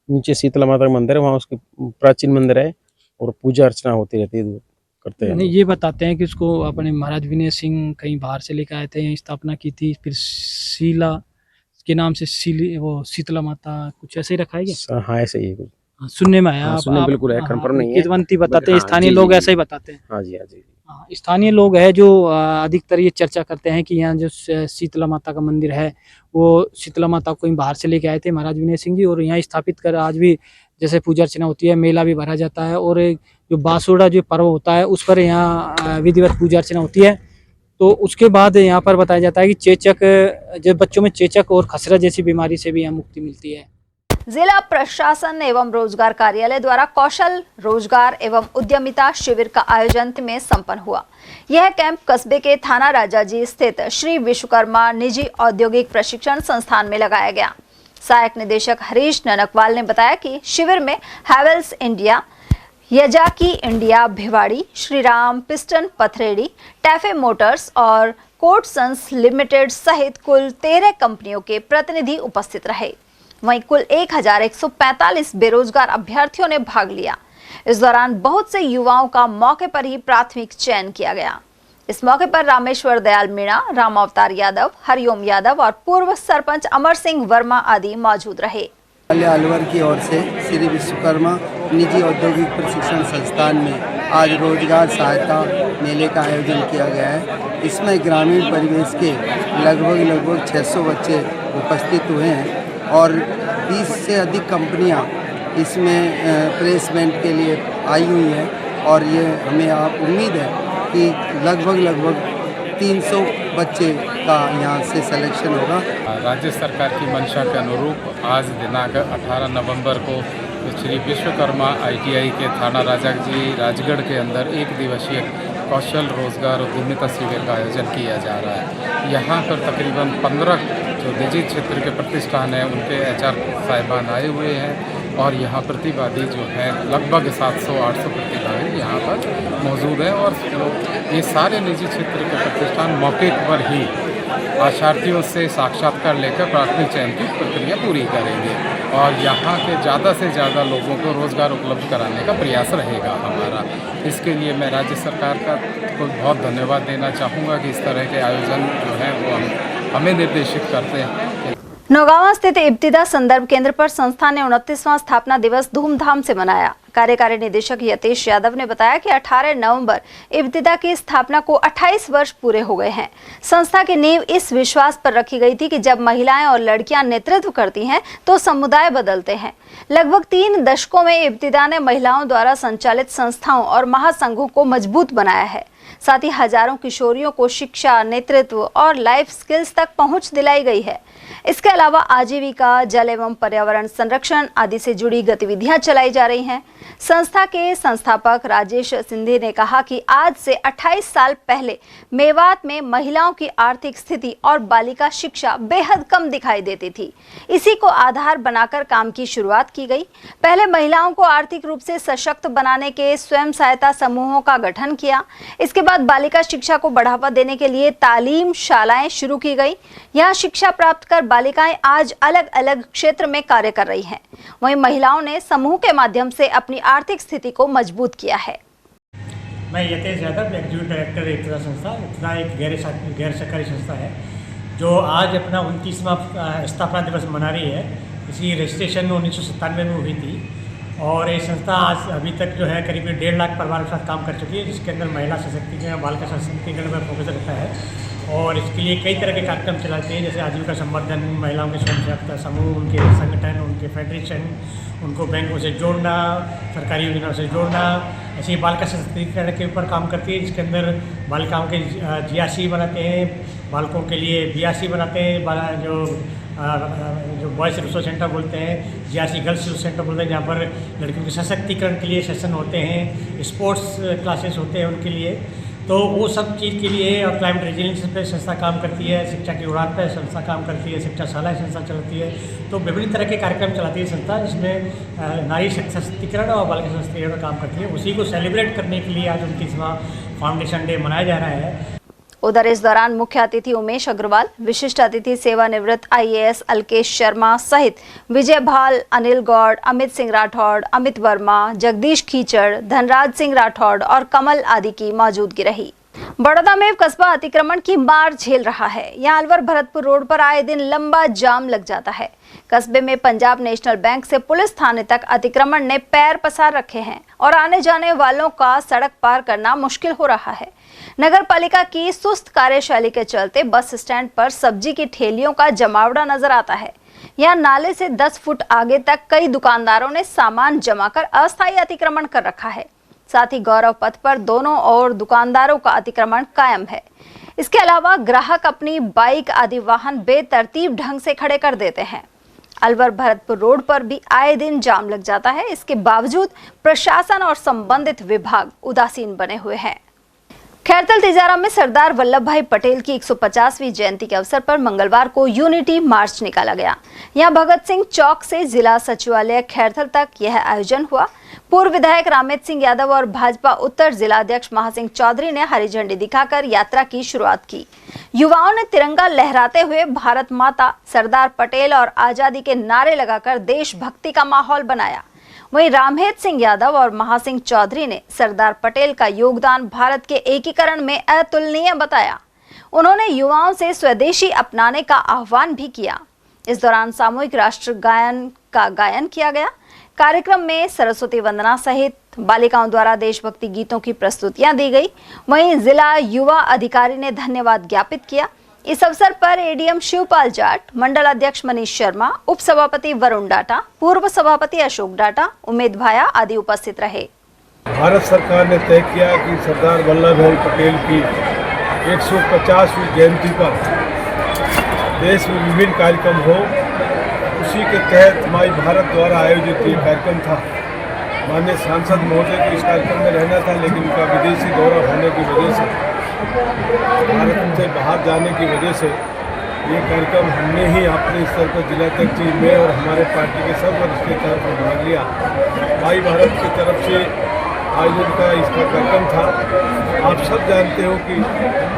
[SPEAKER 10] नीचे शीतला माता का मंदिर है, वहाँ उसकी प्राचीन मंदिर है और पूजा अर्चना होती रहती है, करते हैं।
[SPEAKER 5] नहीं, ये बताते हैं कि उसको अपने महाराज विनय सिंह कहीं बाहर से लेकर आए थे, यहाँ स्थापना की थी, फिर शीला के नाम से शीतला माता कुछ ऐसे ही रखा है क्या?
[SPEAKER 10] हाँ, ऐसे ही कुछ
[SPEAKER 5] सुनने में आया।
[SPEAKER 10] सुनने बिल्कुल है, कंफर्म नहीं है,
[SPEAKER 5] किदवंती बताते हैं, स्थानीय लोग ऐसा ही बताते हैं।
[SPEAKER 10] हाँ जी, हाँ जी।
[SPEAKER 5] स्थानीय लोग है जो अधिकतर ये चर्चा करते हैं कि यहाँ जो शीतला माता का मंदिर है वो शीतला माता को कहीं बाहर से लेके आए थे महाराज विनय सिंह जी और यहाँ स्थापित कर आज भी जैसे पूजा अर्चना होती है, मेला भी भरा जाता है और जो बासोड़ा जो पर्व होता है उस पर यहाँ विधिवत पूजा अर्चना होती है। तो उसके बाद यहाँ पर बताया जाता है कि चेचक, जो बच्चों में चेचक और खसरा जैसी बीमारी से भी यहाँ मुक्ति मिलती है।
[SPEAKER 2] जिला प्रशासन एवं रोजगार कार्यालय द्वारा कौशल रोजगार एवं उद्यमिता शिविर का आयोजन में संपन्न हुआ। यह कैंप कस्बे के थाना राजाजी स्थित श्री विश्वकर्मा निजी औद्योगिक प्रशिक्षण संस्थान में लगाया गया। सहायक निदेशक हरीश ननकवाल ने बताया कि शिविर में Havells India, Yazaki India Bhiwadi, Shriram piston Pathredi, TAFE motors और कोटसंस लिमिटेड सहित कुल 13 कंपनियों के प्रतिनिधि उपस्थित रहे। वहीं कुल 1145 बेरोजगार अभ्यर्थियों ने भाग लिया। इस दौरान बहुत से युवाओं का मौके पर ही प्राथमिक चयन किया गया। इस मौके पर रामेश्वर दयाल मीणा, राम अवतार यादव, हरिओम यादव और पूर्व सरपंच अमर सिंह वर्मा आदि मौजूद रहे।
[SPEAKER 23] अलवर की ओर से श्री विश्वकर्मा निजी औद्योगिक प्रशिक्षण संस्थान में आज रोजगार सहायता मेले का आयोजन किया गया है। इसमें ग्रामीण परिवेश के लगभग 600 बच्चे उपस्थित हुए हैं और 20 से अधिक कंपनियां इसमें प्लेसमेंट के लिए आई हुई हैं और ये हमें आप उम्मीद है कि लगभग 300 बच्चे का यहाँ से सिलेक्शन होगा।
[SPEAKER 16] राज्य सरकार की मंशा के अनुरूप आज दिनांक 18 नवंबर को श्री विश्वकर्मा ITI के थाना राजाजी राजगढ़ के अंदर 1 दिवसीय कौशल रोजगार उद्यमिता शिविर का आयोजन किया जा रहा है। यहाँ पर तकरीबन 15 जो निजी क्षेत्र के प्रतिष्ठान हैं उनके HR साहिबान आए हुए हैं और यहाँ प्रतिभागी जो हैं लगभग 700-800 प्रतिभागी यहाँ पर मौजूद हैं और ये सारे निजी क्षेत्र के प्रतिष्ठान मौके पर ही आशार्थियों से साक्षात्कार लेकर प्राथमिक चयन की प्रक्रिया पूरी करेंगे और यहाँ के ज़्यादा से ज़्यादा लोगों को रोज़गार उपलब्ध कराने का प्रयास रहेगा हमारा। इसके लिए मैं राज्य सरकार का को बहुत धन्यवाद देना चाहूँगा कि इस तरह के आयोजन जो हैं वो हमें निर्देशित करते हैं।
[SPEAKER 2] नौगांवा स्थित इब्तिदा संदर्भ केंद्र पर संस्था ने 29वां स्थापना दिवस धूमधाम से मनाया। कार्यकारी निदेशक यतेश यादव ने बताया कि 18 नवंबर इब्तिदा की स्थापना को 28 वर्ष पूरे हो गए हैं। संस्था की नींव इस विश्वास पर रखी गई थी कि जब महिलाएं और लड़कियां नेतृत्व करती हैं तो समुदाय बदलते हैं। लगभग 3 दशकों में इब्तिदा ने महिलाओं द्वारा संचालित संस्थाओं और महासंघों को मजबूत बनाया है। साथ ही हजारों किशोरियों को शिक्षा, नेतृत्व और लाइफ स्किल्स तक पहुंच दिलाई गई है। इसके अलावा आजीविका, जल एवं पर्यावरण संरक्षण आदि से जुड़ी गतिविधियां चलाई जा रही हैं। संस्था के संस्थापक राजेश सिंधे ने कहा कि आज से 28 साल पहले मेवात में महिलाओं की आर्थिक स्थिति और बालिका शिक्षा बेहद कम दिखाई देती थी। इसी को आधार बनाकर काम की शुरुआत की गई। पहले महिलाओं को आर्थिक रूप से सशक्त बनाने के स्वयं सहायता समूहों का गठन किया। इसके बाद बालिका शिक्षा को बढ़ावा देने के लिए तालीम शालाएं शुरू की गई। यहाँ शिक्षा प्राप्त कर बालिकाएं आज अलग अलग क्षेत्र में कार्य कर रही हैं। वहीं महिलाओं ने समूह के माध्यम से अपनी आर्थिक स्थिति को मजबूत किया है।
[SPEAKER 3] मैं यतेश यादव, एग्जीक्यूटिव डायरेक्टर इब्तिदा संस्था। इब्तिदा एक गैर सरकारी संस्था है जो आज अपना 29वां स्थापना दिवस मना रही है। इसी रजिस्ट्रेशन 1997 में हुई थी और ये संस्था आज अभी तक जो है करीब 1.5 लाख परिवारों के साथ काम कर चुकी है, जिसके अंदर महिला सशक्तिकरण, बालिका सशक्तिकरण पर फोकस रहता है और इसके लिए कई तरह के कार्यक्रम चलाते हैं, जैसे आजीविका संवर्धन, महिलाओं के स्वयं सहायता समूह, उनके संगठन, उनके फेडरेशन, उनको बैंकों से जोड़ना, सरकारी योजनाओं से जोड़ना। ऐसे ही बालिका सशक्तिकरण के ऊपर काम करती है, जिसके अंदर बालिकाओं के GRC बनाते हैं, बालकों के लिए BRC बनाते हैं, जो बॉयज़ रिसोर्स सेंटर बोलते हैं, GRC गर्ल्स रिसोर्स सेंटर बोलते हैं, जहाँ पर लड़कियों के सशक्तिकरण के लिए सेशन होते हैं, स्पोर्ट्स क्लासेस होते हैं उनके लिए। तो वो सब चीज़ के लिए और क्लाइमेट रेजिलियंस पे संस्था काम करती है, शिक्षा की उड़ान पे संस्था काम करती है, शिक्षा शालाएं संस्था चलाती है। तो विभिन्न तरह के कार्यक्रम चलाती है संस्था, जिसमें नारी सशक्तिकरण और बालिका सशक्तिकरण में काम करती है। उसी को सेलिब्रेट करने के लिए आज 29वां फाउंडेशन डे मनाया जा रहा है।
[SPEAKER 2] उधर इस दौरान मुख्य अतिथि उमेश अग्रवाल, विशिष्ट अतिथि सेवानिवृत्त IAS अलकेश शर्मा सहित विजय भाल, अनिल गौड़, अमित सिंह राठौड़, अमित वर्मा, जगदीश खीचड़, धनराज सिंह राठौड़ और कमल आदि की मौजूदगी रही। बड़ौदा में कस्बा अतिक्रमण की मार झेल रहा है। यहाँ अलवर भरतपुर रोड पर आए दिन लंबा जाम लग जाता है। कस्बे में पंजाब नेशनल बैंक से पुलिस थाने तक अतिक्रमण ने पैर पसार रखे हैं और आने जाने वालों का सड़क पार करना मुश्किल हो रहा है। नगर पालिका की सुस्त कार्यशैली के चलते बस स्टैंड पर सब्जी की ठेलियों का जमावड़ा नजर आता है। यहाँ नाले से 10 फुट आगे तक कई दुकानदारों ने सामान जमा कर अस्थायी अतिक्रमण कर रखा है। साथ ही गौरव पथ पर दोनों ओर दुकानदारों का अतिक्रमण कायम है। इसके अलावा ग्राहक अपनी बाइक आदि वाहन बेतरतीब ढंग से खड़े कर देते हैं। अलवर भरतपुर रोड पर भी आए दिन जाम लग जाता है। इसके बावजूद प्रशासन और संबंधित विभाग उदासीन बने हुए हैं। खैरतल तिजारा में सरदार वल्लभ भाई पटेल की 150वीं जयंती के अवसर पर मंगलवार को यूनिटी मार्च निकाला गया। यहां भगत सिंह चौक से जिला सचिवालय खैरतल तक यह आयोजन हुआ। पूर्व विधायक रामेत सिंह यादव और भाजपा उत्तर जिला अध्यक्ष महासिंह चौधरी ने हरी झंडी दिखाकर यात्रा की शुरुआत की। युवाओं ने तिरंगा लहराते हुए भारत माता, सरदार पटेल और आजादी के नारे लगाकर देशभक्ति का माहौल बनाया। वहीं रामेत सिंह यादव और महासिंह चौधरी ने सरदार पटेल का योगदान भारत के एकीकरण में अतुलनीय बताया। उन्होंने युवाओं से स्वदेशी अपनाने का आह्वान भी किया। इस दौरान सामूहिक राष्ट्र गायन का गायन किया गया। कार्यक्रम में सरस्वती वंदना सहित बालिकाओं द्वारा देशभक्ति गीतों की प्रस्तुतियां दी गई। वहीं जिला युवा अधिकारी ने धन्यवाद ज्ञापित किया। इस अवसर पर ADM शिवपाल जाट, मंडल अध्यक्ष मनीष शर्मा, उप सभापति वरुण डाटा, पूर्व सभापति अशोक डाटा, उमेद भाया आदि उपस्थित रहे।
[SPEAKER 11] भारत सरकार ने तय किया कि सरदार वल्लभ भाई पटेल की 150वीं जयंती पर देश में विभिन्न कार्यक्रम हो। उसी के तहत माई भारत द्वारा आयोजित ये कार्यक्रम था माननीय सांसद महोदय को इस कार्यक्रम में रहना था, लेकिन उनका विदेशी दौरा होने की वजह से, भारत से बाहर जाने की वजह से ये कार्यक्रम हमने ही अपने स्तर पर जिलाध्यक्ष जी में और हमारे पार्टी के सब वरिष्ठ की तरफ से भाग लिया। भाई भारत की तरफ से आयोजन का इसका कार्यक्रम था। आप सब जानते हो कि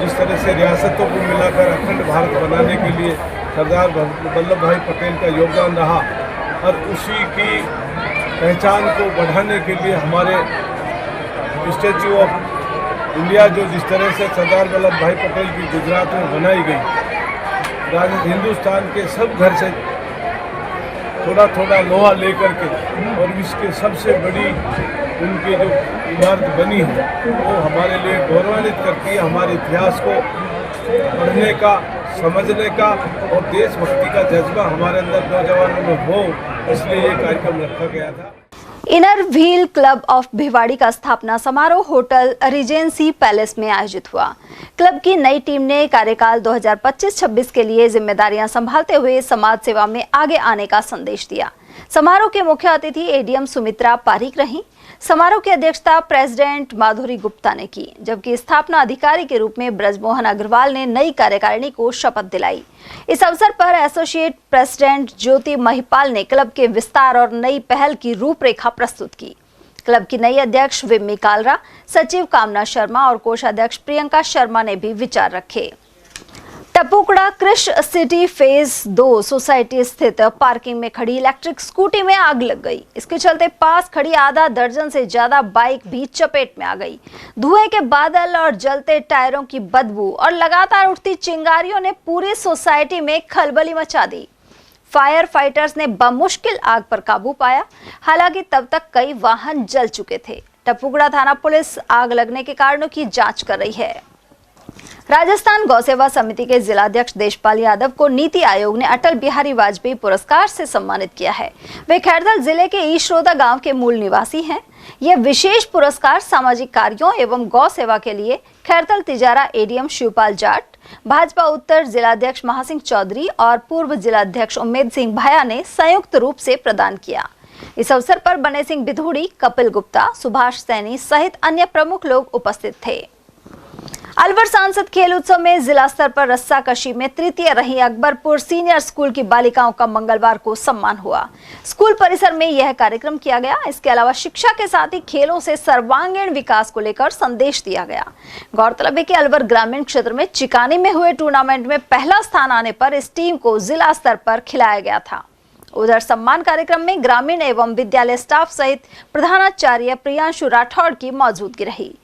[SPEAKER 11] जिस तरह से रियासतों को मिलाकर अखंड भारत बनाने के लिए सरदार वल्लभ भाई पटेल का योगदान रहा और उसी की पहचान को बढ़ाने के लिए हमारे स्टैच्यू ऑफ इंडिया जो जिस तरह से सरदार वल्लभ भाई पटेल की गुजरात में बनाई गई, हिंदुस्तान के सब घर से थोड़ा थोड़ा लोहा लेकर के और इसके सबसे बड़ी उनकी जो इमारत बनी है वो हमारे लिए गौरवान्वित करती है। हमारे इतिहास को पढ़ने का, समझने का और देशभक्ति का जज्बा हमारे अंदर नौजवानों में हो, इसलिए ये कार्यक्रम रखा गया था।
[SPEAKER 2] Inner wheel club of Bhiwadi का स्थापना समारोह होटल रीजेंसी पैलेस में आयोजित हुआ। क्लब की नई टीम ने कार्यकाल 2025-26 के लिए जिम्मेदारियां संभालते हुए समाज सेवा में आगे आने का संदेश दिया। समारोह के मुख्य अतिथि एडीएम सुमित्रा पारीक रहीं। समारोह की अध्यक्षता प्रेसिडेंट माधुरी गुप्ता ने की, जबकि स्थापना अधिकारी के रूप में ब्रजमोहन अग्रवाल ने नई कार्यकारिणी को शपथ दिलाई। इस अवसर पर एसोसिएट प्रेसिडेंट ज्योति महिपाल ने क्लब के विस्तार और नई पहल की रूपरेखा प्रस्तुत की। क्लब की नई अध्यक्ष विम्मी कालरा, सचिव कामना शर्मा और कोषाध्यक्ष प्रियंका शर्मा ने भी विचार रखे। टपुकड़ा कृष सिटी फेज 2 सोसाइटी स्थित पार्किंग में खड़ी इलेक्ट्रिक स्कूटी में आग लग गई। इसके चलते पास खड़ी आधा दर्जन से ज्यादा बाइक भी चपेट में आ गई। धुएं के बादल और जलते टायरों की बदबू और लगातार उठती चिंगारियों ने पूरी सोसाइटी में खलबली मचा दी। फायर फाइटर्स ने बमुश्किल आग पर काबू पाया। हालांकि तब तक कई वाहन जल चुके थे। टपुकड़ा थाना पुलिस आग लगने के कारणों की जांच कर रही है। राजस्थान गौसेवा समिति के जिलाध्यक्ष देशपाल यादव को नीति आयोग ने अटल बिहारी वाजपेयी पुरस्कार से सम्मानित किया है। वे खैरदल जिले के ईश्रोदा गांव के मूल निवासी हैं। यह विशेष पुरस्कार सामाजिक कार्यों एवं गौ सेवा के लिए खैरदल तिजारा एडीएम शिवपाल जाट, भाजपा उत्तर जिलाध्यक्ष महासिंह चौधरी और पूर्व जिलाध्यक्ष उम्मेद सिंह भाया ने संयुक्त रूप से प्रदान किया। इस अवसर पर बने सिंह बिधूड़ी, कपिल गुप्ता, सुभाष सैनी सहित अन्य प्रमुख लोग उपस्थित थे। अलवर सांसद खेल उत्सव में जिला स्तर पर रस्साकशी में तृतीय रही अकबरपुर सीनियर स्कूल की बालिकाओं का मंगलवार को सम्मान हुआ। स्कूल परिसर में यह कार्यक्रम किया गया। इसके अलावा शिक्षा के साथ ही खेलों से सर्वांगीण विकास को लेकर संदेश दिया गया। गौरतलब है कि अलवर ग्रामीण क्षेत्र में चिकानी में हुए टूर्नामेंट में पहला स्थान आने पर इस टीम को जिला स्तर पर खिलाया गया था। उधर सम्मान कार्यक्रम में ग्रामीण एवं विद्यालय स्टाफ सहित प्रधानाचार्य प्रियांशु राठौड़ की मौजूदगी रही।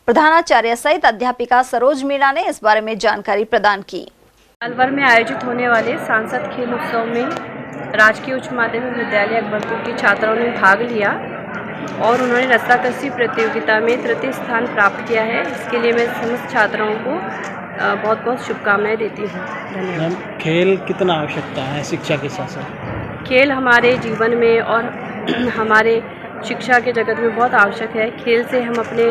[SPEAKER 2] प्रधानाचार्य सहित अध्यापिका सरोज मीणा ने इस बारे में जानकारी प्रदान की।
[SPEAKER 12] अलवर में आयोजित होने वाले सांसद खेल उत्सव में राजकीय उच्च माध्यमिक विद्यालय अकबरपुर की छात्राओं ने भाग लिया और उन्होंने रस्साकशी प्रतियोगिता में तृतीय स्थान प्राप्त किया है। इसके लिए मैं समस्त छात्राओं को बहुत बहुत शुभकामनाएं देती हूँ। धन्यवाद।
[SPEAKER 4] खेल कितना आवश्यकता है शिक्षा के साथ साथ?
[SPEAKER 12] खेल हमारे जीवन में और हमारे शिक्षा के जगत में बहुत आवश्यक है। खेल से हम अपने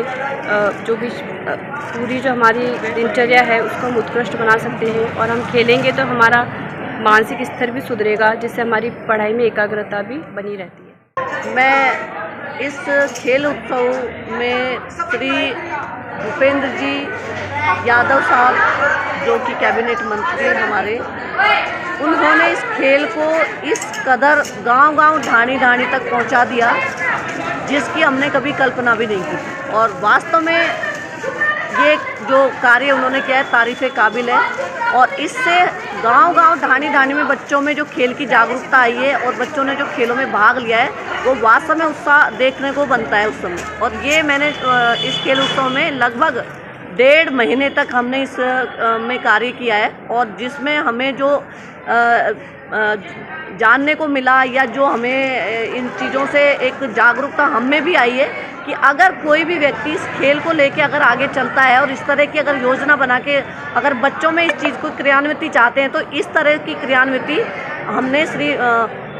[SPEAKER 12] जो भी पूरी जो हमारी दिनचर्या है उसको हम उत्कृष्ट बना सकते हैं और हम खेलेंगे तो हमारा मानसिक स्तर भी सुधरेगा, जिससे हमारी पढ़ाई में एकाग्रता भी बनी रहती है।
[SPEAKER 13] मैं इस खेल उत्सव में श्री भूपेंद्र जी यादव साहब जो कि कैबिनेट मंत्री हैं हमारे, उन्होंने इस खेल को इस कदर गांव-गांव ढाणी-ढाणी तक पहुंचा दिया जिसकी हमने कभी कल्पना भी नहीं की। और वास्तव में ये जो कार्य उन्होंने किया है तारीफ़े काबिल है और इससे गांव-गांव ढाणी-ढाणी में बच्चों में जो खेल की जागरूकता आई है और बच्चों ने जो खेलों में भाग लिया है वो वास्तव में उत्साह देखने को बनता है उस समय। और ये मैंने इस खेल उत्सव में लगभग 1.5 महीने तक हमने इस में कार्य किया है और जिसमें हमें जो जानने को मिला या जो हमें इन चीज़ों से एक जागरूकता हमें भी आई है कि अगर कोई भी व्यक्ति इस खेल को लेके अगर आगे चलता है और इस तरह की अगर योजना बना के अगर बच्चों में इस चीज़ को क्रियान्विति चाहते हैं तो इस तरह की क्रियान्विति हमने श्री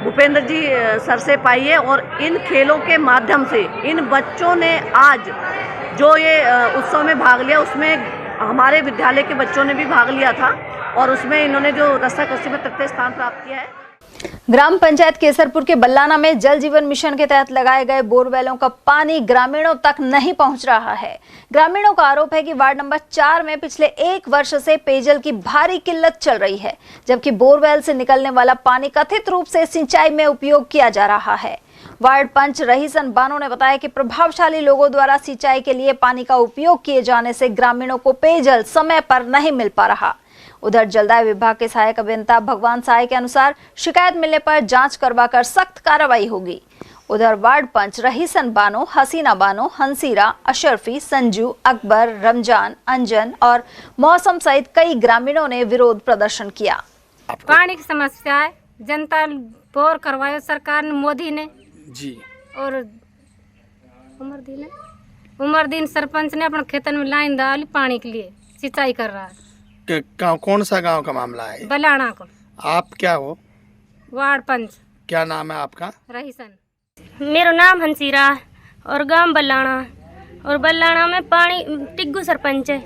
[SPEAKER 13] भूपेंद्र जी सर से पाई है। और इन खेलों के माध्यम से इन बच्चों ने आज जो ये उत्सव में भाग लिया उसमें हमारे विद्यालय के बच्चों ने भी भाग लिया था और उसमें इन्होंने जो रस्साकशी में तृतीय स्थान प्राप्त किया है।
[SPEAKER 2] ग्राम पंचायत केसरपुर के बल्लाना में जल जीवन मिशन के तहत लगाए गए बोरवेलों का पानी ग्रामीणों तक नहीं पहुंच रहा है। ग्रामीणों का आरोप है कि वार्ड नंबर 4 में पिछले 1 वर्ष से पेयजल की भारी किल्लत चल रही है, जबकि बोरवेल से निकलने वाला पानी कथित रूप से सिंचाई में उपयोग किया जा रहा है। वार्ड पंच रहीसन बानो ने बताया कि प्रभावशाली लोगों द्वारा सिंचाई के लिए पानी का उपयोग किए जाने से ग्रामीणों को पेयजल समय पर नहीं मिल पा रहा। उधर जलदाय विभाग के सहायक अभियंता भगवान साय के अनुसार शिकायत मिलने पर जांच करवाकर सख्त कार्रवाई होगी। उधर वार्ड पंच रहीसन बानो, हसीना बानो, हंसीरा, अशरफी, संजू, अकबर, रमजान, अंजन और मौसम सहित कई ग्रामीणों ने विरोध प्रदर्शन किया।
[SPEAKER 6] पानी की समस्या है, जनता बोर करवाया सरकार ने, मोदी ने
[SPEAKER 14] जी, और
[SPEAKER 6] उमरदीन सरपंच ने अपने खेतन में लाइन डाली, पानी के लिए सिंचाई कर रहा है।
[SPEAKER 14] कौन सा गांव का मामला है?
[SPEAKER 6] बलाना को।
[SPEAKER 14] आप क्या हो?
[SPEAKER 6] वार्ड पंच।
[SPEAKER 14] क्या नाम है आपका?
[SPEAKER 6] रहीसन। मेरा नाम हंसीरा और गांव बल्लाना, और बल्लाना में पानी टिग्गू सरपंच है,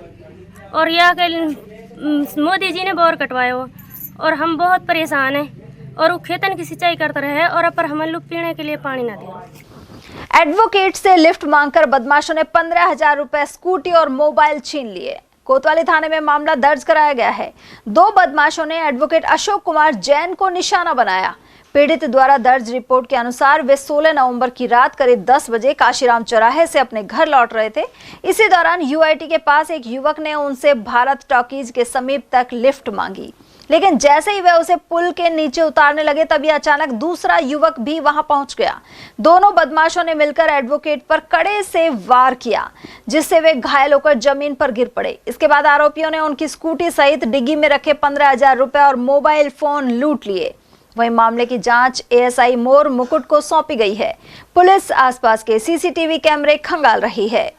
[SPEAKER 6] और यहाँ के मोदी जी ने बोर कटवाया और हम बहुत परेशान हैं, और वो खेतन की सिंचाई करते रहे और पर हम लोग पीने के लिए पानी ना दिया।
[SPEAKER 2] एडवोकेट से लिफ्ट मांगकर बदमाशों ने 15,000 रुपए, स्कूटी और मोबाइल छीन लिए। कोतवाली थाने में मामला दर्ज कराया गया है। 2 बदमाशों ने एडवोकेट अशोक कुमार जैन को निशाना बनाया। पीड़ित द्वारा दर्ज रिपोर्ट के अनुसार वे 16 नवंबर की रात करीब 10 बजे काशीराम चौराहे से अपने घर लौट रहे थे। इसी दौरान यूआईटी के पास एक युवक ने उनसे भारत टॉकीज के समीप तक लिफ्ट मांगी, लेकिन जैसे ही वह उसे पुल के नीचे उतारने लगे तभी अचानक दूसरा युवक भी वहां पहुंच गया। दोनों बदमाशों ने मिलकर एडवोकेट पर कड़े से वार किया, जिससे वे घायल होकर जमीन पर गिर पड़े। इसके बाद आरोपियों ने उनकी स्कूटी सहित डिग्गी में रखे 15,000 रुपए और मोबाइल फोन लूट लिए। वहीं मामले की जांच एएसआई मोर मुकुट को सौंपी गई है। पुलिस आसपास के सीसीटीवी कैमरे खंगाल रही है।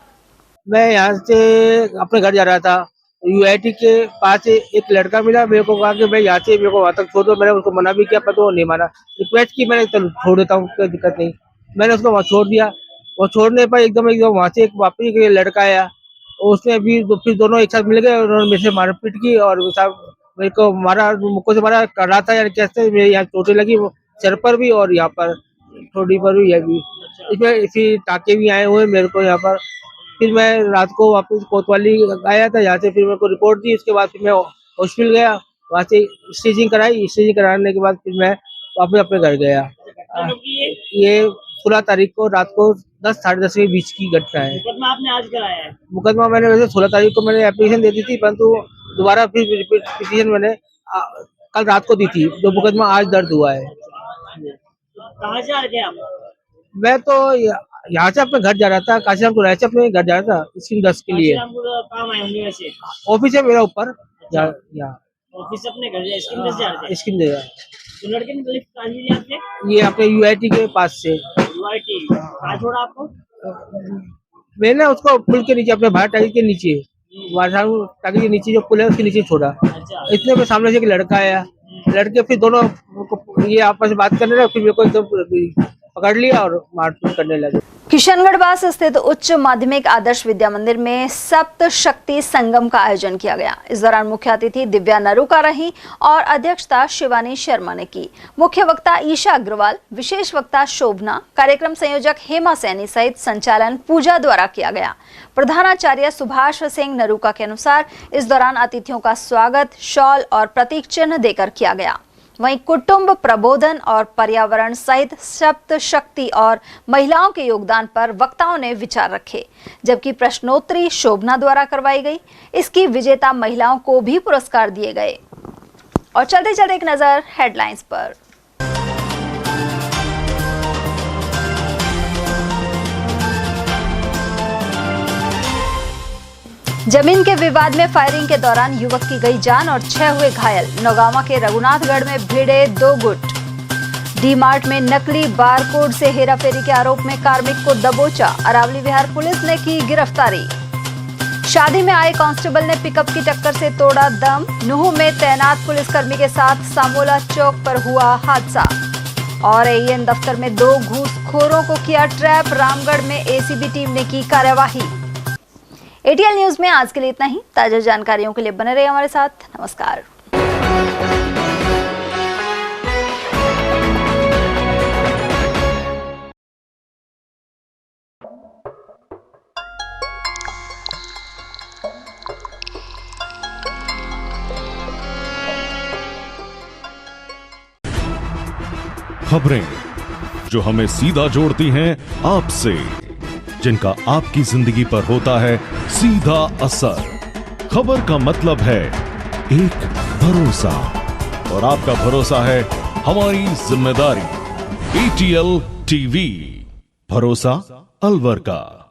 [SPEAKER 15] मैं यहाँ से अपने घर जा रहा था, यूआईटी के पास एक लड़का मिला, मेरे को कहा कि भाई यहाँ से मेरे को वहाँ तक छोड़ दो। मैंने उसको मना भी किया पर तो वो नहीं माना, रिक्वेस्ट की मैंने, चलो छोड़ देता हूँ, कोई दिक्कत नहीं। मैंने उसको वहाँ छोड़ दिया। वो छोड़ने पर एकदम वहाँ से एक वापस एक लड़का आया, उसने भी फिर दोनों एक साथ मिल गए और उन्होंने मेरे से मारपीट की और मेरे को मारा, मुक्कों से मारा कर रहा था। यानी कैसे मेरे यहाँ चोटें लगी, सर पर भी और यहाँ पर ठोड़ी पर भी, यह भी इसमें इसी टाके भी आए हुए मेरे को यहाँ पर। फिर मैं रात को वापस कोतवाली आया था, यहाँ से फिर मेरे को रिपोर्ट दी। उसके बाद फिर मैं हॉस्पिटल गया, वहाँ से स्टेजिंग कराई। स्टेजिंग कराने के बाद फिर मैं वापस अपने घर गया। ये 16 तारीख को रात को 10 साढ़े 10 के बीच की घटना है।
[SPEAKER 4] मुकदमा आपने आज कराया है?
[SPEAKER 15] मुकदमा मैंने वैसे 16 तारीख को मैंने एप्लीकेशन दे दी थी, परंतु दोबारा फिर पिटीशन मैंने कल रात को दी थी, जो मुकदमा आज दर्ज हुआ है।
[SPEAKER 4] कहाँ से आ रहे थे आप?
[SPEAKER 15] मैं तो यहाँ से अपने घर जा रहा था, काशीराम चौराहे से अपने घर जा रहा था स्कीम 10 के लिए।
[SPEAKER 4] काम आए होंगे वैसे?
[SPEAKER 15] ऑफिस है मेरा ऊपर, यहाँ
[SPEAKER 4] ऑफिस अपने घर जा, स्कीम 10 जा रहे थे?
[SPEAKER 15] स्कीम 10।
[SPEAKER 4] तो लड़के ने लिफ्ट कहाँ से आपसे?
[SPEAKER 15] ये अपने यूआईटी के पास से।
[SPEAKER 4] यूआईटी कहाँ छोड़ा आपको?
[SPEAKER 15] मैंने उसको पुल के नीचे, अपने भारत टाइगर के नीचे, टाइगर के नीचे जो पुल है उसके नीचे छोड़ा। इतने में सामने से एक लड़का आया, लड़के फिर दोनों ये आपस में बात करने लगे, फिर मेरे को एकदम पकड़ लिया और मारपीट करने लगे।
[SPEAKER 2] किशनगढ़ स्थित उच्च माध्यमिक आदर्श विद्या मंदिर में सप्त शक्ति संगम का आयोजन किया गया। इस दौरान मुख्य अतिथि दिव्या नरूका रही और अध्यक्षता शिवानी शर्मा ने की। मुख्य वक्ता ईशा अग्रवाल, विशेष वक्ता शोभना, कार्यक्रम संयोजक हेमा सैनी सहित संचालन पूजा द्वारा किया गया। प्रधानाचार्य सुभाष सिंह नरूका के अनुसार इस दौरान अतिथियों का स्वागत शॉल और प्रतीक चिन्ह देकर किया गया। वहीं कुटुंब प्रबोधन और पर्यावरण सहित सप्त शक्ति और महिलाओं के योगदान पर वक्ताओं ने विचार रखे, जबकि प्रश्नोत्तरी शोभना द्वारा करवाई गई। इसकी विजेता महिलाओं को भी पुरस्कार दिए गए। और चलते चलते एक नजर हेडलाइंस पर। जमीन के विवाद में फायरिंग के दौरान युवक की गई जान और 6 हुए घायल। नौगामा के रघुनाथगढ़ में भिड़े 2 गुट। डी-मार्ट में नकली बारकोड से हेराफेरी के आरोप में कार्मिक को दबोचा। अरावली विहार पुलिस ने की गिरफ्तारी। शादी में आए कांस्टेबल ने पिकअप की टक्कर से तोड़ा दम। नूह में तैनात पुलिसकर्मी के साथ सामोला चौक पर हुआ हादसा। और एएन दफ्तर में 2 घूसखोरों को किया ट्रैप। रामगढ़ में एसीबी टीम ने की कार्यवाही। एटीएल न्यूज में आज के लिए इतना ही। ताजा जानकारियों के लिए बने रहिए हमारे साथ। नमस्कार।
[SPEAKER 9] खबरें जो हमें सीधा जोड़ती हैं आपसे, जिनका आपकी जिंदगी पर होता है सीधा असर। खबर का मतलब है एक भरोसा, और आपका भरोसा है हमारी जिम्मेदारी। ATL TV, भरोसा अलवर का।